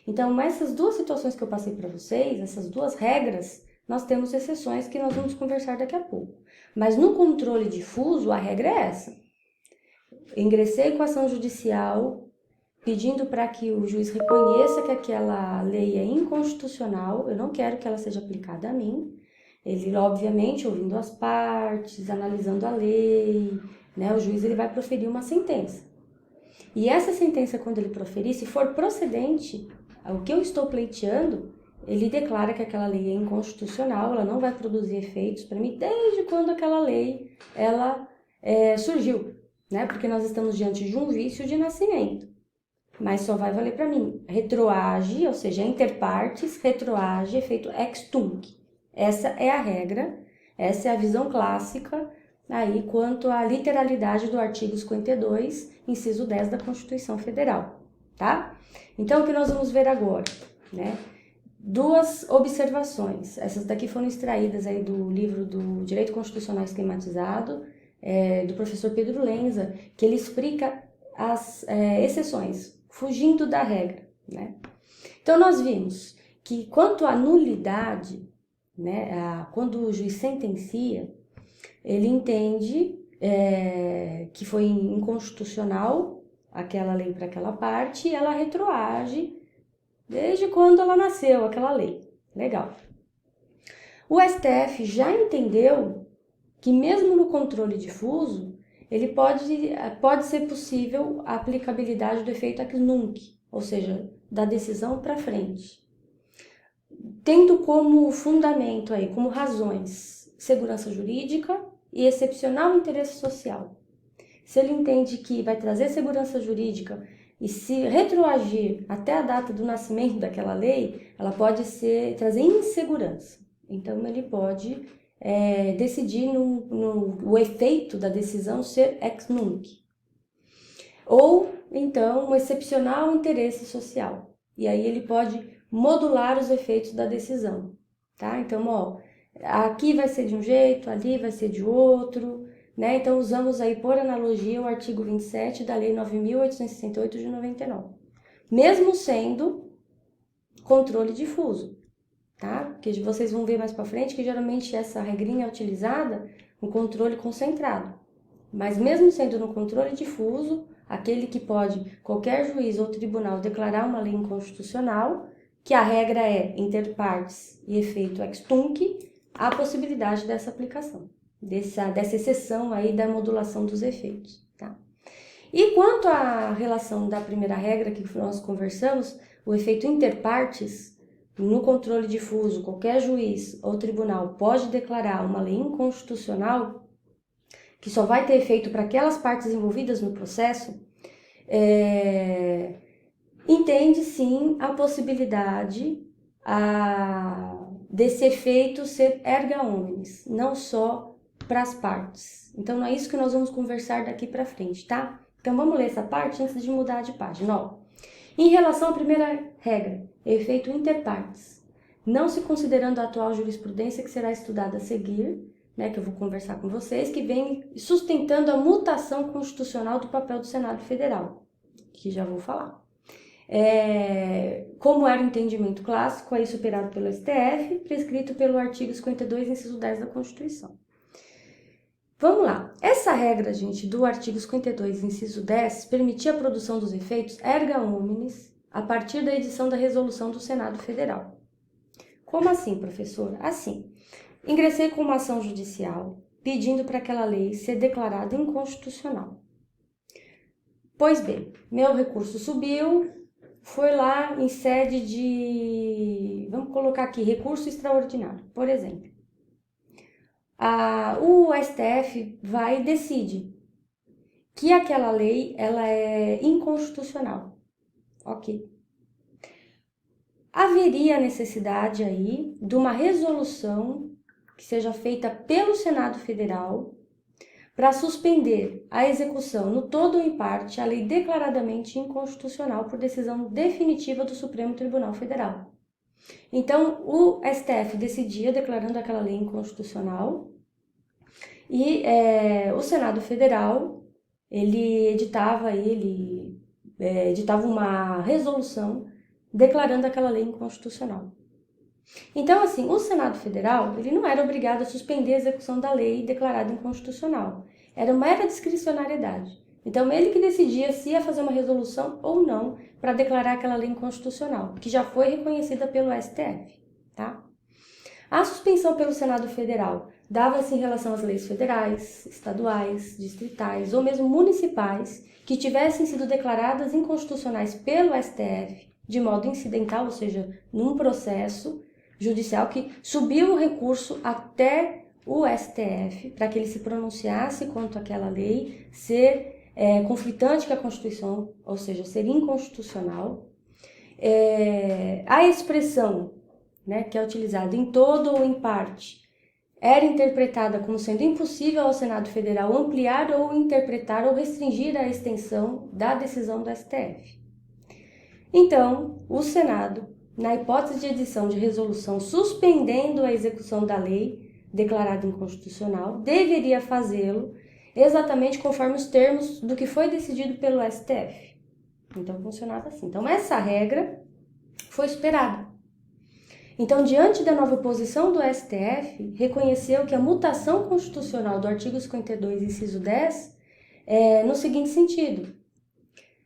Então, essas duas situações que eu passei para vocês, essas duas regras, nós temos exceções que nós vamos conversar daqui a pouco. Mas no controle difuso, a regra é essa. Ingressei com a ação judicial, pedindo para que o juiz reconheça que aquela lei é inconstitucional, eu não quero que ela seja aplicada a mim. Ele, obviamente, ouvindo as partes, analisando a lei, né, o juiz ele vai proferir uma sentença. E essa sentença, quando ele proferir, se for procedente ao que eu estou pleiteando, ele declara que aquela lei é inconstitucional, ela não vai produzir efeitos para mim desde quando aquela lei surgiu, né? Porque nós estamos diante de um vício de nascimento. Mas só vai valer para mim. Retroage, ou seja, inter partes, retroage, efeito ex tunc. Essa é a regra, essa é a visão clássica aí quanto à literalidade do artigo 52, inciso 10 da Constituição Federal, tá? Então, o que nós vamos ver agora, né? Duas observações. Essas daqui foram extraídas aí do livro do Direito Constitucional Esquematizado, do professor Pedro Lenza, que ele explica as exceções, fugindo da regra, né? Então, nós vimos que quanto à nulidade, né, quando o juiz sentencia, ele entende que foi inconstitucional aquela lei para aquela parte e ela retroage desde quando ela nasceu, aquela lei. Legal. O STF já entendeu que mesmo no controle difuso, ele pode ser possível a aplicabilidade do efeito ex nunc, ou seja, da decisão para frente, tendo como fundamento aí, como razões, segurança jurídica e excepcional interesse social. Se ele entende que vai trazer segurança jurídica e se retroagir até a data do nascimento daquela lei, ela pode trazer insegurança. Então, ele pode decidir o efeito da decisão ser ex nunc. Ou, então, um excepcional interesse social. E aí ele pode modular os efeitos da decisão, tá? Então, ó, aqui vai ser de um jeito, ali vai ser de outro, né? Então, usamos aí, por analogia, o artigo 27 da Lei 9.868 de 99. Mesmo sendo controle difuso, tá? Porque vocês vão ver mais para frente que geralmente essa regrinha é utilizada no controle concentrado. Mas mesmo sendo no controle difuso, aquele que pode qualquer juiz ou tribunal declarar uma lei inconstitucional, que a regra é inter partes e efeito ex tunc, há possibilidade dessa aplicação, dessa exceção aí da modulação dos efeitos, tá? E quanto à relação da primeira regra que nós conversamos, o efeito inter partes, no controle difuso, qualquer juiz ou tribunal pode declarar uma lei inconstitucional, que só vai ter efeito para aquelas partes envolvidas no processo, entende sim a possibilidade desse efeito ser erga omnes, não só para as partes. Então, não é isso que nós vamos conversar daqui para frente, tá? Então, vamos ler essa parte antes de mudar de página. Ó, em relação à primeira regra, efeito inter partes, não se considerando a atual jurisprudência que será estudada a seguir, né, que eu vou conversar com vocês, que vem sustentando a mutação constitucional do papel do Senado Federal, que já vou falar. Como era o entendimento clássico, aí superado pelo STF, prescrito pelo artigo 52, inciso 10 da Constituição. Vamos lá. Essa regra, gente, do artigo 52, inciso 10, permitia a produção dos efeitos erga omnes a partir da edição da resolução do Senado Federal. Como assim, professor? Assim, ingressei com uma ação judicial pedindo para aquela lei ser declarada inconstitucional. Pois bem, meu recurso subiu, foi lá em sede de, vamos colocar aqui, recurso extraordinário, por exemplo. O STF vai e decide que aquela lei ela é inconstitucional. Ok. Haveria necessidade aí de uma resolução que seja feita pelo Senado Federal para suspender a execução no todo ou em parte a lei declaradamente inconstitucional por decisão definitiva do Supremo Tribunal Federal. Então, o STF decidia declarando aquela lei inconstitucional e o Senado Federal ele editava uma resolução declarando aquela lei inconstitucional. Então, assim, o Senado Federal ele não era obrigado a suspender a execução da lei declarada inconstitucional. Era uma mera discricionariedade. Então, ele que decidia se ia fazer uma resolução ou não para declarar aquela lei inconstitucional, que já foi reconhecida pelo STF, tá? A suspensão pelo Senado Federal dava-se em relação às leis federais, estaduais, distritais ou mesmo municipais que tivessem sido declaradas inconstitucionais pelo STF de modo incidental, ou seja, num processo judicial que subiu o recurso até o STF para que ele se pronunciasse quanto àquela lei ser conflitante com a Constituição, ou seja, ser inconstitucional. A expressão, né, que é utilizada em todo ou em parte, era interpretada como sendo impossível ao Senado Federal ampliar ou interpretar ou restringir a extensão da decisão do STF. Então, o Senado, na hipótese de edição de resolução suspendendo a execução da lei declarada inconstitucional, deveria fazê-lo exatamente conforme os termos do que foi decidido pelo STF. Então, funcionava assim. Então, essa regra foi superada. Então, diante da nova posição do STF, reconheceu que a mutação constitucional do artigo 52, inciso 10, no seguinte sentido.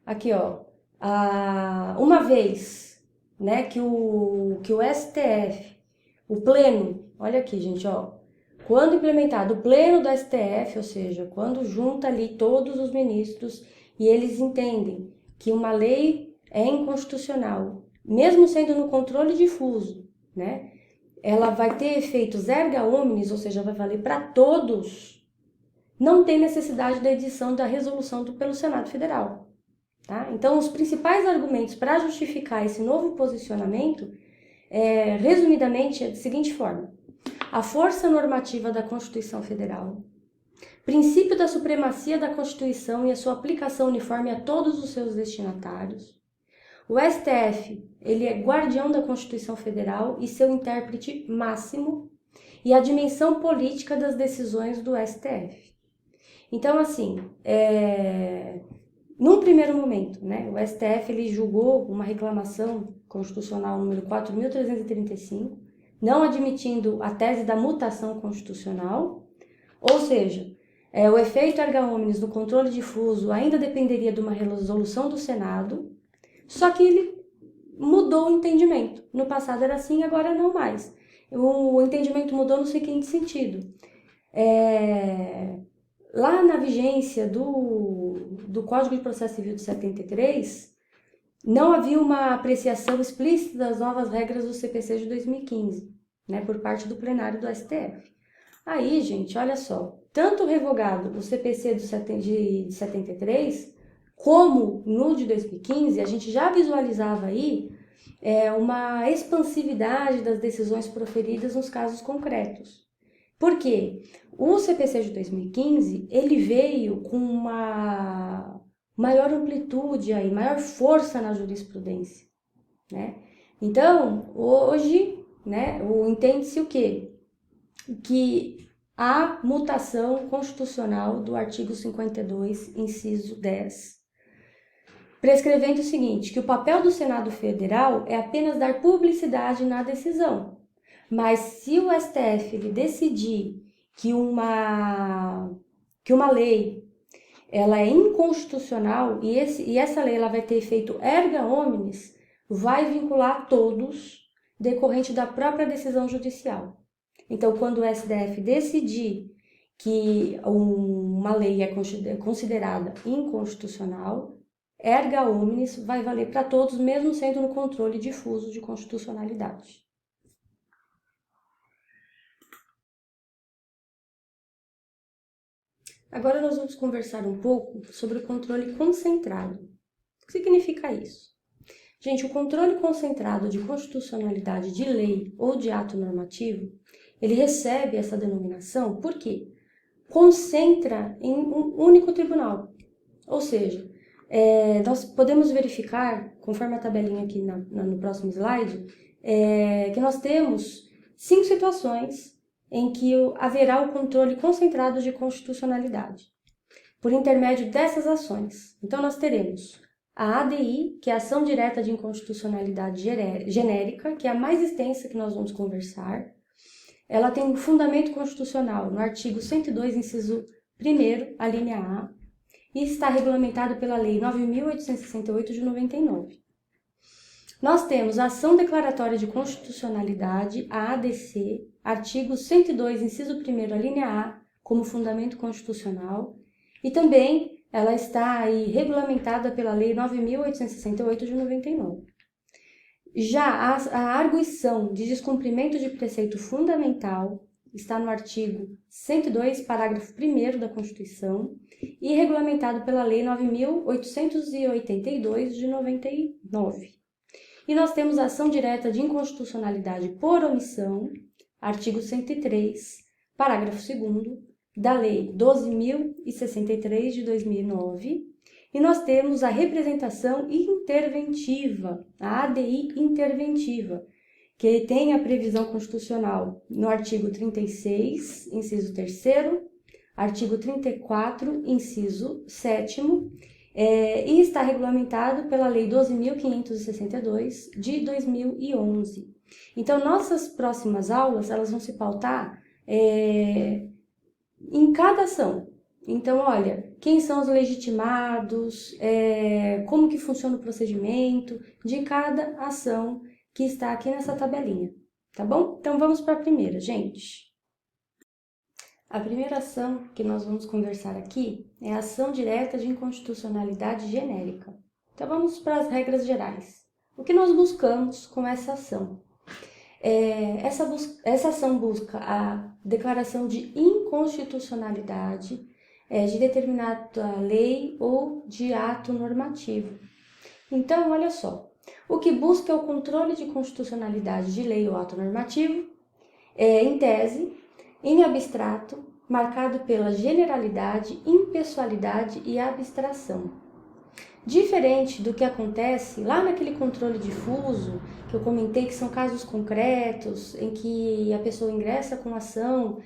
Aqui, ó, uma vez, né, que o STF, o pleno, olha aqui, gente, ó, quando implementado o pleno do STF, ou seja, quando junta ali todos os ministros e eles entendem que uma lei é inconstitucional, mesmo sendo no controle difuso, né, ela vai ter efeitos erga omnes, ou seja, vai valer para todos, não tem necessidade da edição da resolução pelo Senado Federal. Tá? Então, os principais argumentos para justificar esse novo posicionamento, resumidamente, é da seguinte forma. a força normativa da Constituição Federal, princípio da supremacia da Constituição e a sua aplicação uniforme a todos os seus destinatários. O STF, ele é guardião da Constituição Federal e seu intérprete máximo, e a dimensão política das decisões do STF. Então, assim, num primeiro momento, né, o STF ele julgou uma reclamação constitucional número 4.335, não admitindo a tese da mutação constitucional, ou seja, o efeito erga omnes no controle difuso ainda dependeria de uma resolução do Senado, só que ele mudou o entendimento. No passado era assim, agora não mais. O entendimento mudou no seguinte sentido. Lá na vigência do Código de Processo Civil de 73, não havia uma apreciação explícita das novas regras do CPC de 2015, né, por parte do plenário do STF. Aí, gente, olha só, tanto revogado o CPC de 73, como no de 2015, a gente já visualizava aí uma expansividade das decisões proferidas nos casos concretos. Por quê? O CPC de 2015, ele veio com uma maior amplitude e maior força na jurisprudência, né? Então, hoje, né, entende-se o quê? Que há mutação constitucional do artigo 52, inciso 10, prescrevendo o seguinte, que o papel do Senado Federal é apenas dar publicidade na decisão. Mas se o STF ele decidir que uma lei ela é inconstitucional e essa lei ela vai ter efeito erga omnes, vai vincular todos decorrente da própria decisão judicial. Então, quando o STF decidir que uma lei é considerada inconstitucional, erga omnes vai valer para todos, mesmo sendo no controle difuso de constitucionalidade. Agora nós vamos conversar um pouco sobre o controle concentrado. O que significa isso? Gente, o controle concentrado de constitucionalidade de lei ou de ato normativo, ele recebe essa denominação porque concentra em um único tribunal. Ou seja, nós podemos verificar, conforme a tabelinha aqui no próximo slide, que nós temos 5 situações em que haverá o controle concentrado de constitucionalidade, por intermédio dessas ações. Então, nós teremos a ADI, que é a Ação Direta de Inconstitucionalidade Genérica, que é a mais extensa que nós vamos conversar. Ela tem um fundamento constitucional no artigo 102, inciso 1º, a linha A, e está regulamentado pela Lei 9.868 de 99. Nós temos a Ação Declaratória de Constitucionalidade, a ADC, artigo 102, inciso 1º, a linha A, como fundamento constitucional, e também ela está aí regulamentada pela Lei 9.868 de 99. Já a arguição de descumprimento de preceito fundamental está no artigo 102, parágrafo 1º da Constituição e regulamentado pela Lei 9.882 de 99. E nós temos a ação direta de inconstitucionalidade por omissão, artigo 103, parágrafo 2º da Lei 12.063 de 2009. E nós temos a representação interventiva, a ADI interventiva, que tem a previsão constitucional no artigo 36, inciso 3º, artigo 34, inciso 7º, e está regulamentado pela Lei 12.562 de 2011. Então, nossas próximas aulas, elas vão se pautar em cada ação. Então, olha, quem são os legitimados, como que funciona o procedimento de cada ação que está aqui nessa tabelinha, tá bom? Então, vamos para a primeira, gente. A primeira ação que nós vamos conversar aqui é a ação direta de inconstitucionalidade genérica. Então, vamos para as regras gerais. O que nós buscamos com essa ação? Essa ação busca a declaração de inconstitucionalidade de determinada lei ou de ato normativo. Então, olha só, o que busca é o controle de constitucionalidade de lei ou ato normativo em tese, em abstrato, marcado pela generalidade, impessoalidade e abstração. Diferente do que acontece lá naquele controle difuso, que eu comentei que são casos concretos, em que a pessoa ingressa com ação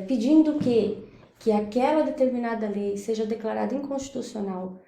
pedindo que aquela determinada lei seja declarada inconstitucional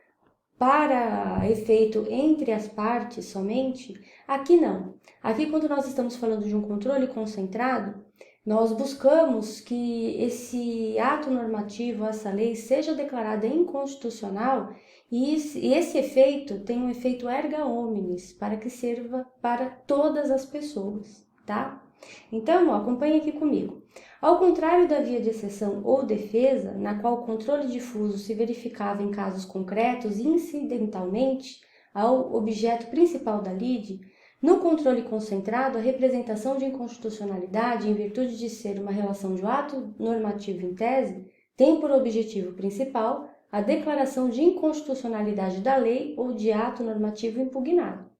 para efeito entre as partes somente, aqui não. Aqui, quando nós estamos falando de um controle concentrado, nós buscamos que esse ato normativo, essa lei, seja declarada inconstitucional e esse efeito tem um efeito erga omnes, para que sirva para todas as pessoas, tá? Então, acompanhe aqui comigo. Ao contrário da via de exceção ou defesa, na qual o controle difuso se verificava em casos concretos e incidentalmente ao objeto principal da lide, no controle concentrado, a representação de inconstitucionalidade, em virtude de ser uma relação de ato normativo em tese, tem por objetivo principal a declaração de inconstitucionalidade da lei ou de ato normativo impugnado.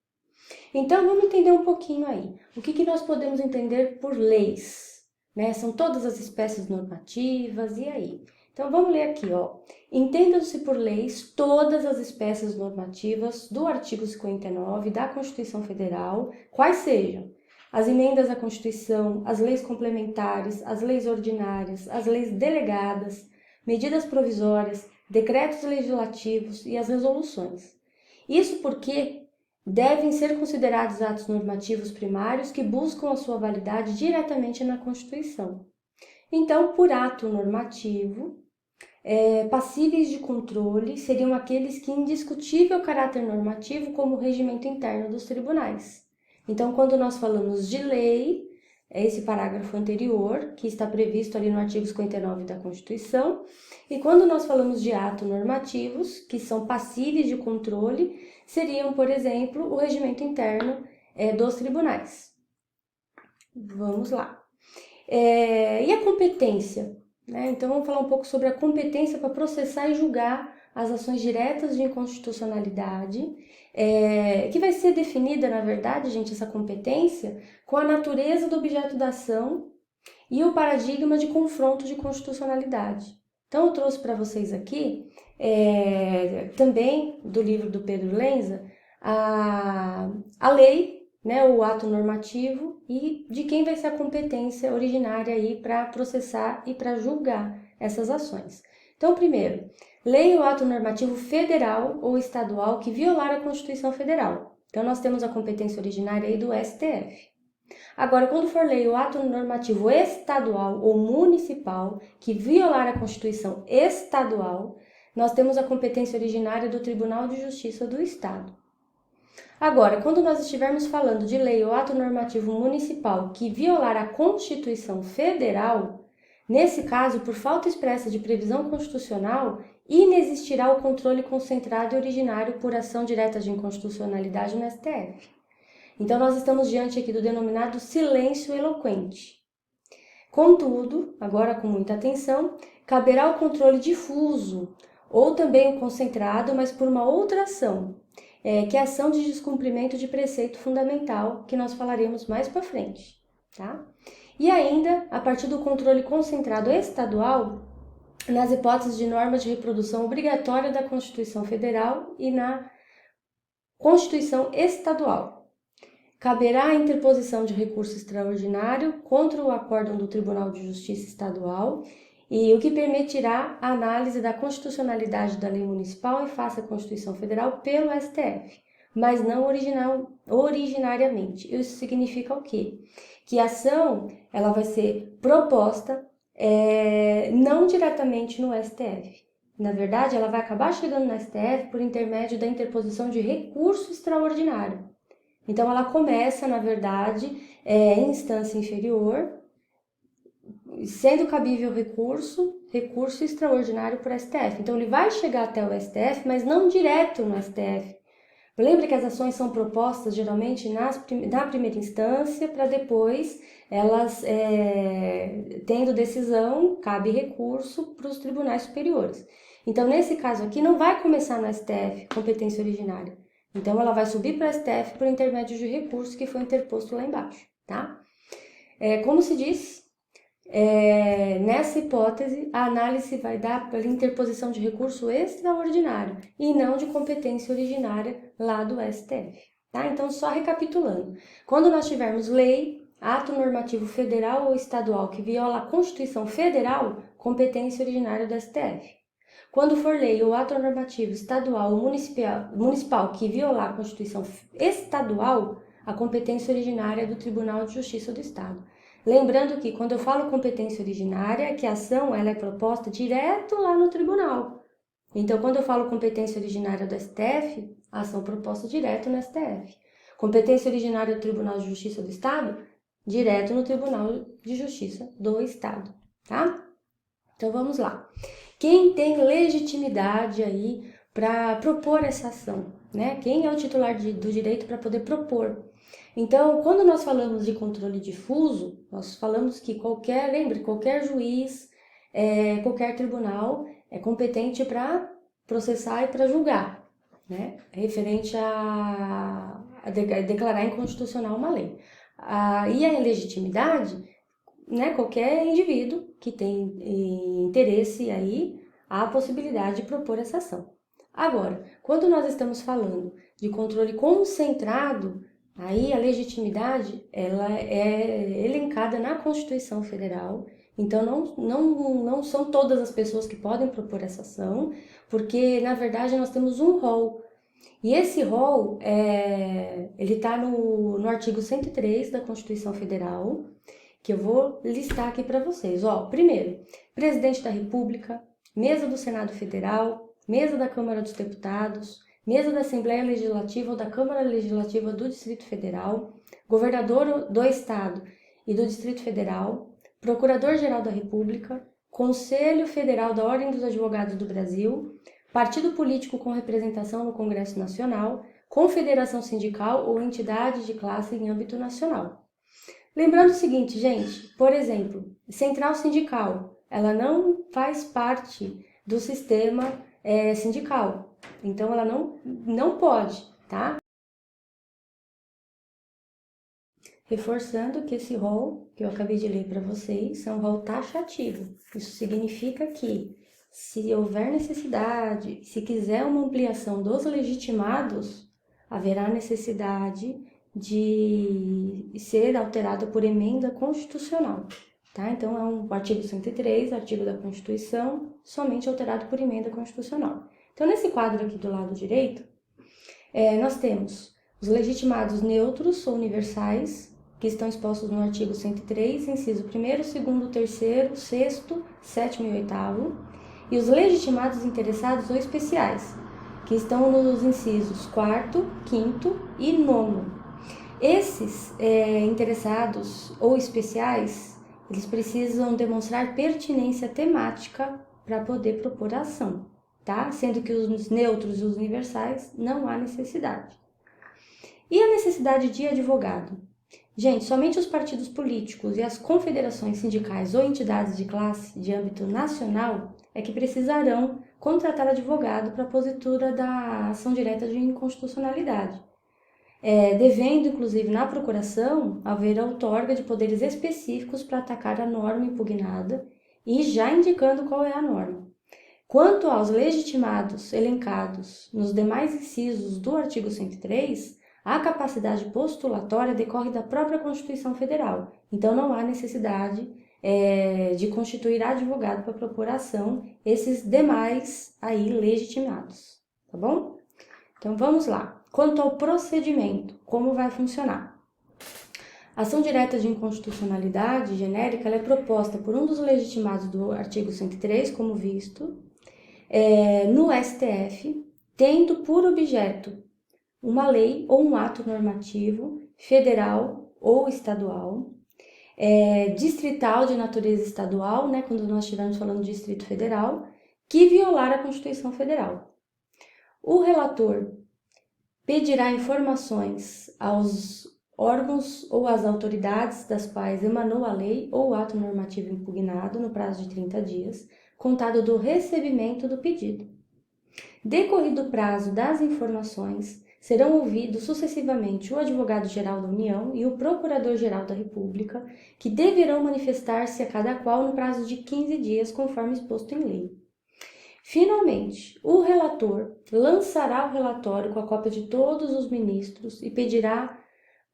Então, vamos entender um pouquinho aí. O que nós podemos entender por leis? São todas as espécies normativas, e aí? Então, vamos ler aqui, ó. Entendam-se por leis todas as espécies normativas do artigo 59 da Constituição Federal, quais sejam as emendas à Constituição, as leis complementares, as leis ordinárias, as leis delegadas, medidas provisórias, decretos legislativos e as resoluções. Isso porque devem ser considerados atos normativos primários que buscam a sua validade diretamente na Constituição. Então, por ato normativo, passíveis de controle seriam aqueles que indiscutível caráter normativo como o regimento interno dos tribunais. Então, quando nós falamos de lei, é esse parágrafo anterior, que está previsto ali no artigo 59 da Constituição, e quando nós falamos de atos normativos, que são passíveis de controle, seriam, por exemplo, o regimento interno dos tribunais. Vamos lá. E a competência? Então, vamos falar um pouco sobre a competência para processar e julgar as ações diretas de inconstitucionalidade, que vai ser definida, na verdade, gente, essa competência, com a natureza do objeto da ação e o paradigma de confronto de constitucionalidade. Então, eu trouxe para vocês aqui, também do livro do Pedro Lenza, a lei, o ato normativo e de quem vai ser a competência originária aí para processar e para julgar essas ações. Então, primeiro, lei ou ato normativo federal ou estadual que violar a Constituição Federal. Então, nós temos a competência originária aí do STF. Agora, quando for lei ou ato normativo estadual ou municipal que violar a Constituição estadual, nós temos a competência originária do Tribunal de Justiça do Estado. Agora, quando nós estivermos falando de lei ou ato normativo municipal que violar a Constituição Federal, nesse caso, por falta expressa de previsão constitucional, inexistirá o controle concentrado e originário por ação direta de inconstitucionalidade no STF. Então, nós estamos diante aqui do denominado silêncio eloquente. Contudo, agora com muita atenção, caberá o controle difuso, ou também o concentrado, mas por uma outra ação, que é a ação de descumprimento de preceito fundamental, que nós falaremos mais para frente, tá? E ainda, a partir do controle concentrado estadual, nas hipóteses de normas de reprodução obrigatória da Constituição Federal e na Constituição Estadual. Caberá a interposição de recurso extraordinário contra o acórdão do Tribunal de Justiça Estadual, e o que permitirá a análise da constitucionalidade da lei municipal em face à Constituição Federal pelo STF, mas não originariamente. Isso significa o quê? Que a ação ela vai ser proposta não diretamente no STF. Na verdade, ela vai acabar chegando no STF por intermédio da interposição de recurso extraordinário. Então, ela começa, na verdade, em instância inferior, sendo cabível recurso extraordinário para o STF. Então, ele vai chegar até o STF, mas não direto no STF. Lembre que as ações são propostas, geralmente, na primeira instância, para depois, elas, tendo decisão, cabe recurso para os tribunais superiores. Então, nesse caso aqui, não vai começar no STF, competência originária. Então, ela vai subir para o STF por intermédio de recurso que foi interposto lá embaixo, tá? Como se diz, nessa hipótese, a análise vai dar pela interposição de recurso extraordinário e não de competência originária lá do STF. Tá? Então, só recapitulando, quando nós tivermos lei, ato normativo federal ou estadual que viola a Constituição Federal, competência originária do STF. Quando for lei ou ato normativo estadual ou municipal que violar a Constituição estadual, a competência originária é do Tribunal de Justiça do Estado. Lembrando que quando eu falo competência originária, que a ação ela é proposta direto lá no tribunal. Então, quando eu falo competência originária do STF, a ação proposta direto no STF. Competência originária do Tribunal de Justiça do Estado, direto no Tribunal de Justiça do Estado, tá? Então, vamos lá. Quem tem legitimidade aí para propor essa ação, né? Quem é o titular do direito para poder propor? Então, quando nós falamos de controle difuso, nós falamos que qualquer juiz, qualquer tribunal é competente para processar e para julgar, né? Referente a declarar inconstitucional uma lei. E a legitimidade, né? Qualquer indivíduo que tem interesse aí, há a possibilidade de propor essa ação. Agora, quando nós estamos falando de controle concentrado, aí a legitimidade ela é elencada na Constituição Federal. Então, não são todas as pessoas que podem propor essa ação, porque, na verdade, nós temos um rol. E esse rol, ele está no artigo 103 da Constituição Federal, que eu vou listar aqui para vocês. Primeiro, presidente da República, mesa do Senado Federal, mesa da Câmara dos Deputados, mesa da Assembleia Legislativa ou da Câmara Legislativa do Distrito Federal, governador do Estado e do Distrito Federal, Procurador-Geral da República, Conselho Federal da Ordem dos Advogados do Brasil, partido político com representação no Congresso Nacional, confederação sindical ou entidade de classe em âmbito nacional. Lembrando o seguinte, gente, por exemplo, central sindical, ela não faz parte do sistema sindical, então ela não pode, tá? Reforçando que esse rol que eu acabei de ler para vocês é um rol taxativo. Isso significa que, se houver necessidade, se quiser uma ampliação dos legitimados, haverá necessidade de ser alterado por emenda constitucional, tá? Então, é um artigo 103, artigo da Constituição, somente alterado por emenda constitucional. Então, nesse quadro aqui do lado direito, nós temos os legitimados neutros ou universais, que estão expostos no artigo 103, inciso 1º, 2º, 3º, 6º, 7º e 8º, e os legitimados interessados ou especiais, que estão nos incisos 4º, 5º e 9º. Esses interessados ou especiais, eles precisam demonstrar pertinência temática para poder propor a ação, tá? Sendo que os neutros e os universais não há necessidade. E a necessidade de advogado? Gente, somente os partidos políticos e as confederações sindicais ou entidades de classe de âmbito nacional é que precisarão contratar advogado para a positura da ação direta de inconstitucionalidade, devendo, inclusive, na procuração, haver a outorga de poderes específicos para atacar a norma impugnada e já indicando qual é a norma. Quanto aos legitimados elencados nos demais incisos do artigo 103, a capacidade postulatória decorre da própria Constituição Federal, então não há necessidade de constituir advogado para propor ação esses demais aí legitimados, tá bom? Então vamos lá. Quanto ao procedimento, como vai funcionar? A ação direta de inconstitucionalidade genérica ela é proposta por um dos legitimados do artigo 103, como visto, no STF, tendo por objeto uma lei ou um ato normativo federal ou estadual, distrital de natureza estadual, né, quando nós estivermos falando de Distrito Federal, que violar a Constituição Federal. O relator pedirá informações aos órgãos ou às autoridades das quais emanou a lei ou o ato normativo impugnado no prazo de 30 dias, contado do recebimento do pedido. Decorrido o prazo das informações, serão ouvidos sucessivamente o Advogado-Geral da União e o Procurador-Geral da República, que deverão manifestar-se a cada qual no prazo de 15 dias, conforme exposto em lei. Finalmente, o relator lançará o relatório com a cópia de todos os ministros e pedirá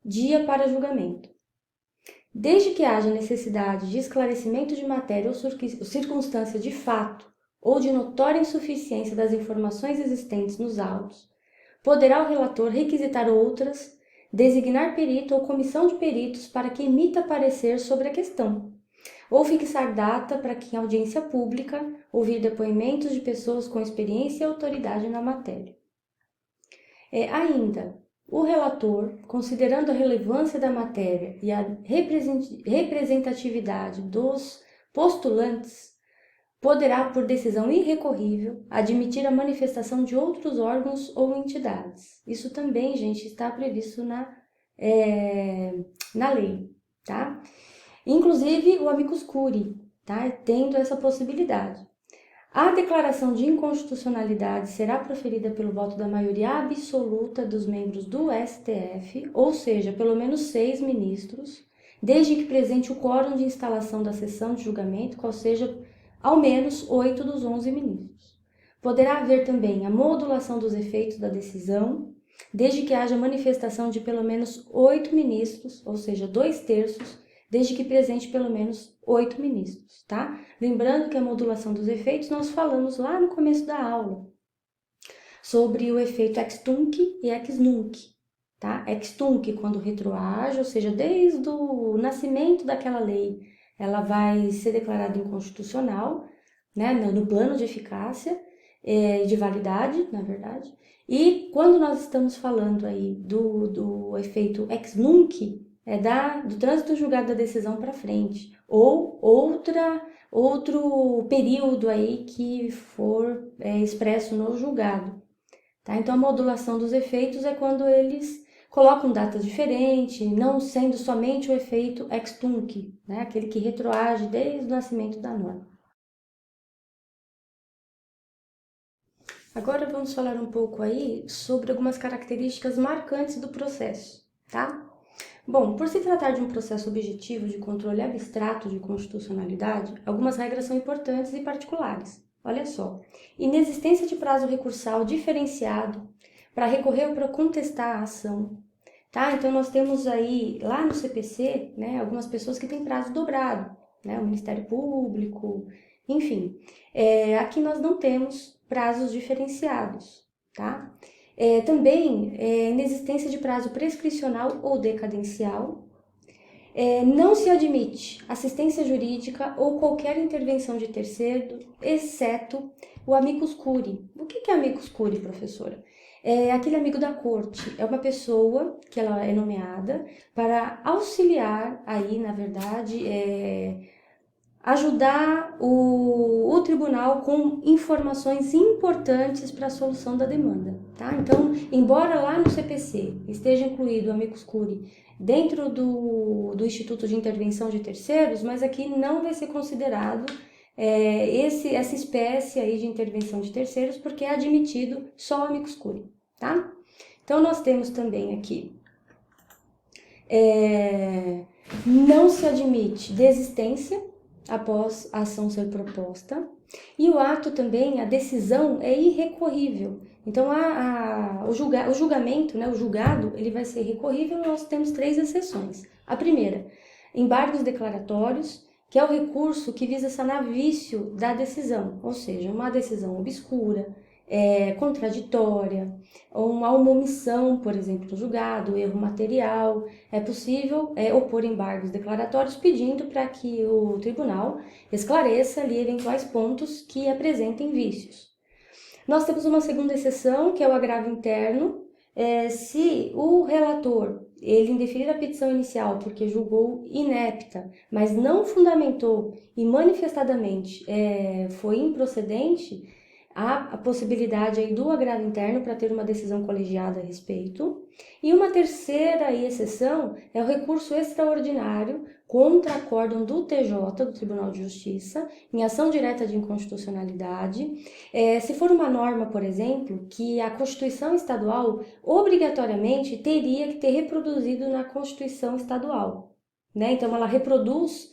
dia para julgamento. Desde que haja necessidade de esclarecimento de matéria ou circunstância de fato ou de notória insuficiência das informações existentes nos autos, poderá o relator requisitar outras, designar perito ou comissão de peritos para que emita parecer sobre a questão, ou fixar data para que, em audiência pública, ouvir depoimentos de pessoas com experiência e autoridade na matéria. Ainda, o relator, considerando a relevância da matéria e a representatividade dos postulantes, poderá, por decisão irrecorrível, admitir a manifestação de outros órgãos ou entidades. Isso também, gente, está previsto na lei, tá? Inclusive o amicus curiae, tá? Tendo essa possibilidade. A declaração de inconstitucionalidade será proferida pelo voto da maioria absoluta dos membros do STF, ou seja, pelo menos 6 ministros, desde que presente o quórum de instalação da sessão de julgamento, qual seja ao menos 8 dos 11 ministros. Poderá haver também a modulação dos efeitos da decisão, desde que haja manifestação de pelo menos 8 ministros, ou seja, 2/3, desde que presente pelo menos 8 ministros, tá? Lembrando que a modulação dos efeitos nós falamos lá no começo da aula, sobre o efeito ex tunc e ex nunc, tá? Ex tunc quando retroage, ou seja, desde o nascimento daquela lei, ela vai ser declarada inconstitucional, né, no plano de eficácia, de validade, na verdade. E quando nós estamos falando aí do efeito ex nunc, do trânsito julgado da decisão para frente, ou outro período aí que for expresso no julgado, tá? Então, a modulação dos efeitos é quando eles colocam datas diferentes, não sendo somente o efeito ex tunc, né? Aquele que retroage desde o nascimento da norma. Agora vamos falar um pouco aí sobre algumas características marcantes do processo, tá? Bom, por se tratar de um processo objetivo de controle abstrato de constitucionalidade, algumas regras são importantes e particulares. Olha só, inexistência de prazo recursal diferenciado para recorrer ou para contestar a ação, tá? Então nós temos aí, lá no CPC, né, algumas pessoas que têm prazo dobrado, né, o Ministério Público, enfim. Aqui nós não temos prazos diferenciados, tá? Também, inexistência de prazo prescricional ou decadencial. Não se admite assistência jurídica ou qualquer intervenção de terceiro, exceto o amicus curiae. O que é amicus curiae, professora? É aquele amigo da corte, é uma pessoa que ela é nomeada para auxiliar aí, na verdade, ajudar o tribunal com informações importantes para a solução da demanda, tá? Então, embora lá no CPC esteja incluído o amicus curiae dentro do Instituto de Intervenção de Terceiros, mas aqui não vai ser considerado essa espécie aí de intervenção de terceiros, porque é admitido só o amicus curiae, tá? Então, nós temos também aqui, não se admite desistência após a ação ser proposta, e o ato também, a decisão é irrecorrível. Então, o julgamento, né, o julgado, ele vai ser recorrível. Nós temos 3 exceções. A primeira, embargos declaratórios, que é o recurso que visa sanar vício da decisão, ou seja, uma decisão obscura, contraditória, ou uma omissão, por exemplo, do julgado, erro material. É possível opor embargos declaratórios pedindo para que o tribunal esclareça ali eventuais pontos que apresentem vícios. Nós temos uma segunda exceção, que é o agravo interno. Se o relator ele indeferir a petição inicial porque julgou inepta, mas não fundamentou e manifestadamente foi improcedente, há a possibilidade aí do agravo interno para ter uma decisão colegiada a respeito. E uma terceira aí, exceção é o recurso extraordinário contra acórdão do TJ, do Tribunal de Justiça, em ação direta de inconstitucionalidade. Se for uma norma, por exemplo, que a Constituição Estadual obrigatoriamente teria que ter reproduzido na Constituição Estadual, né? Então, ela reproduz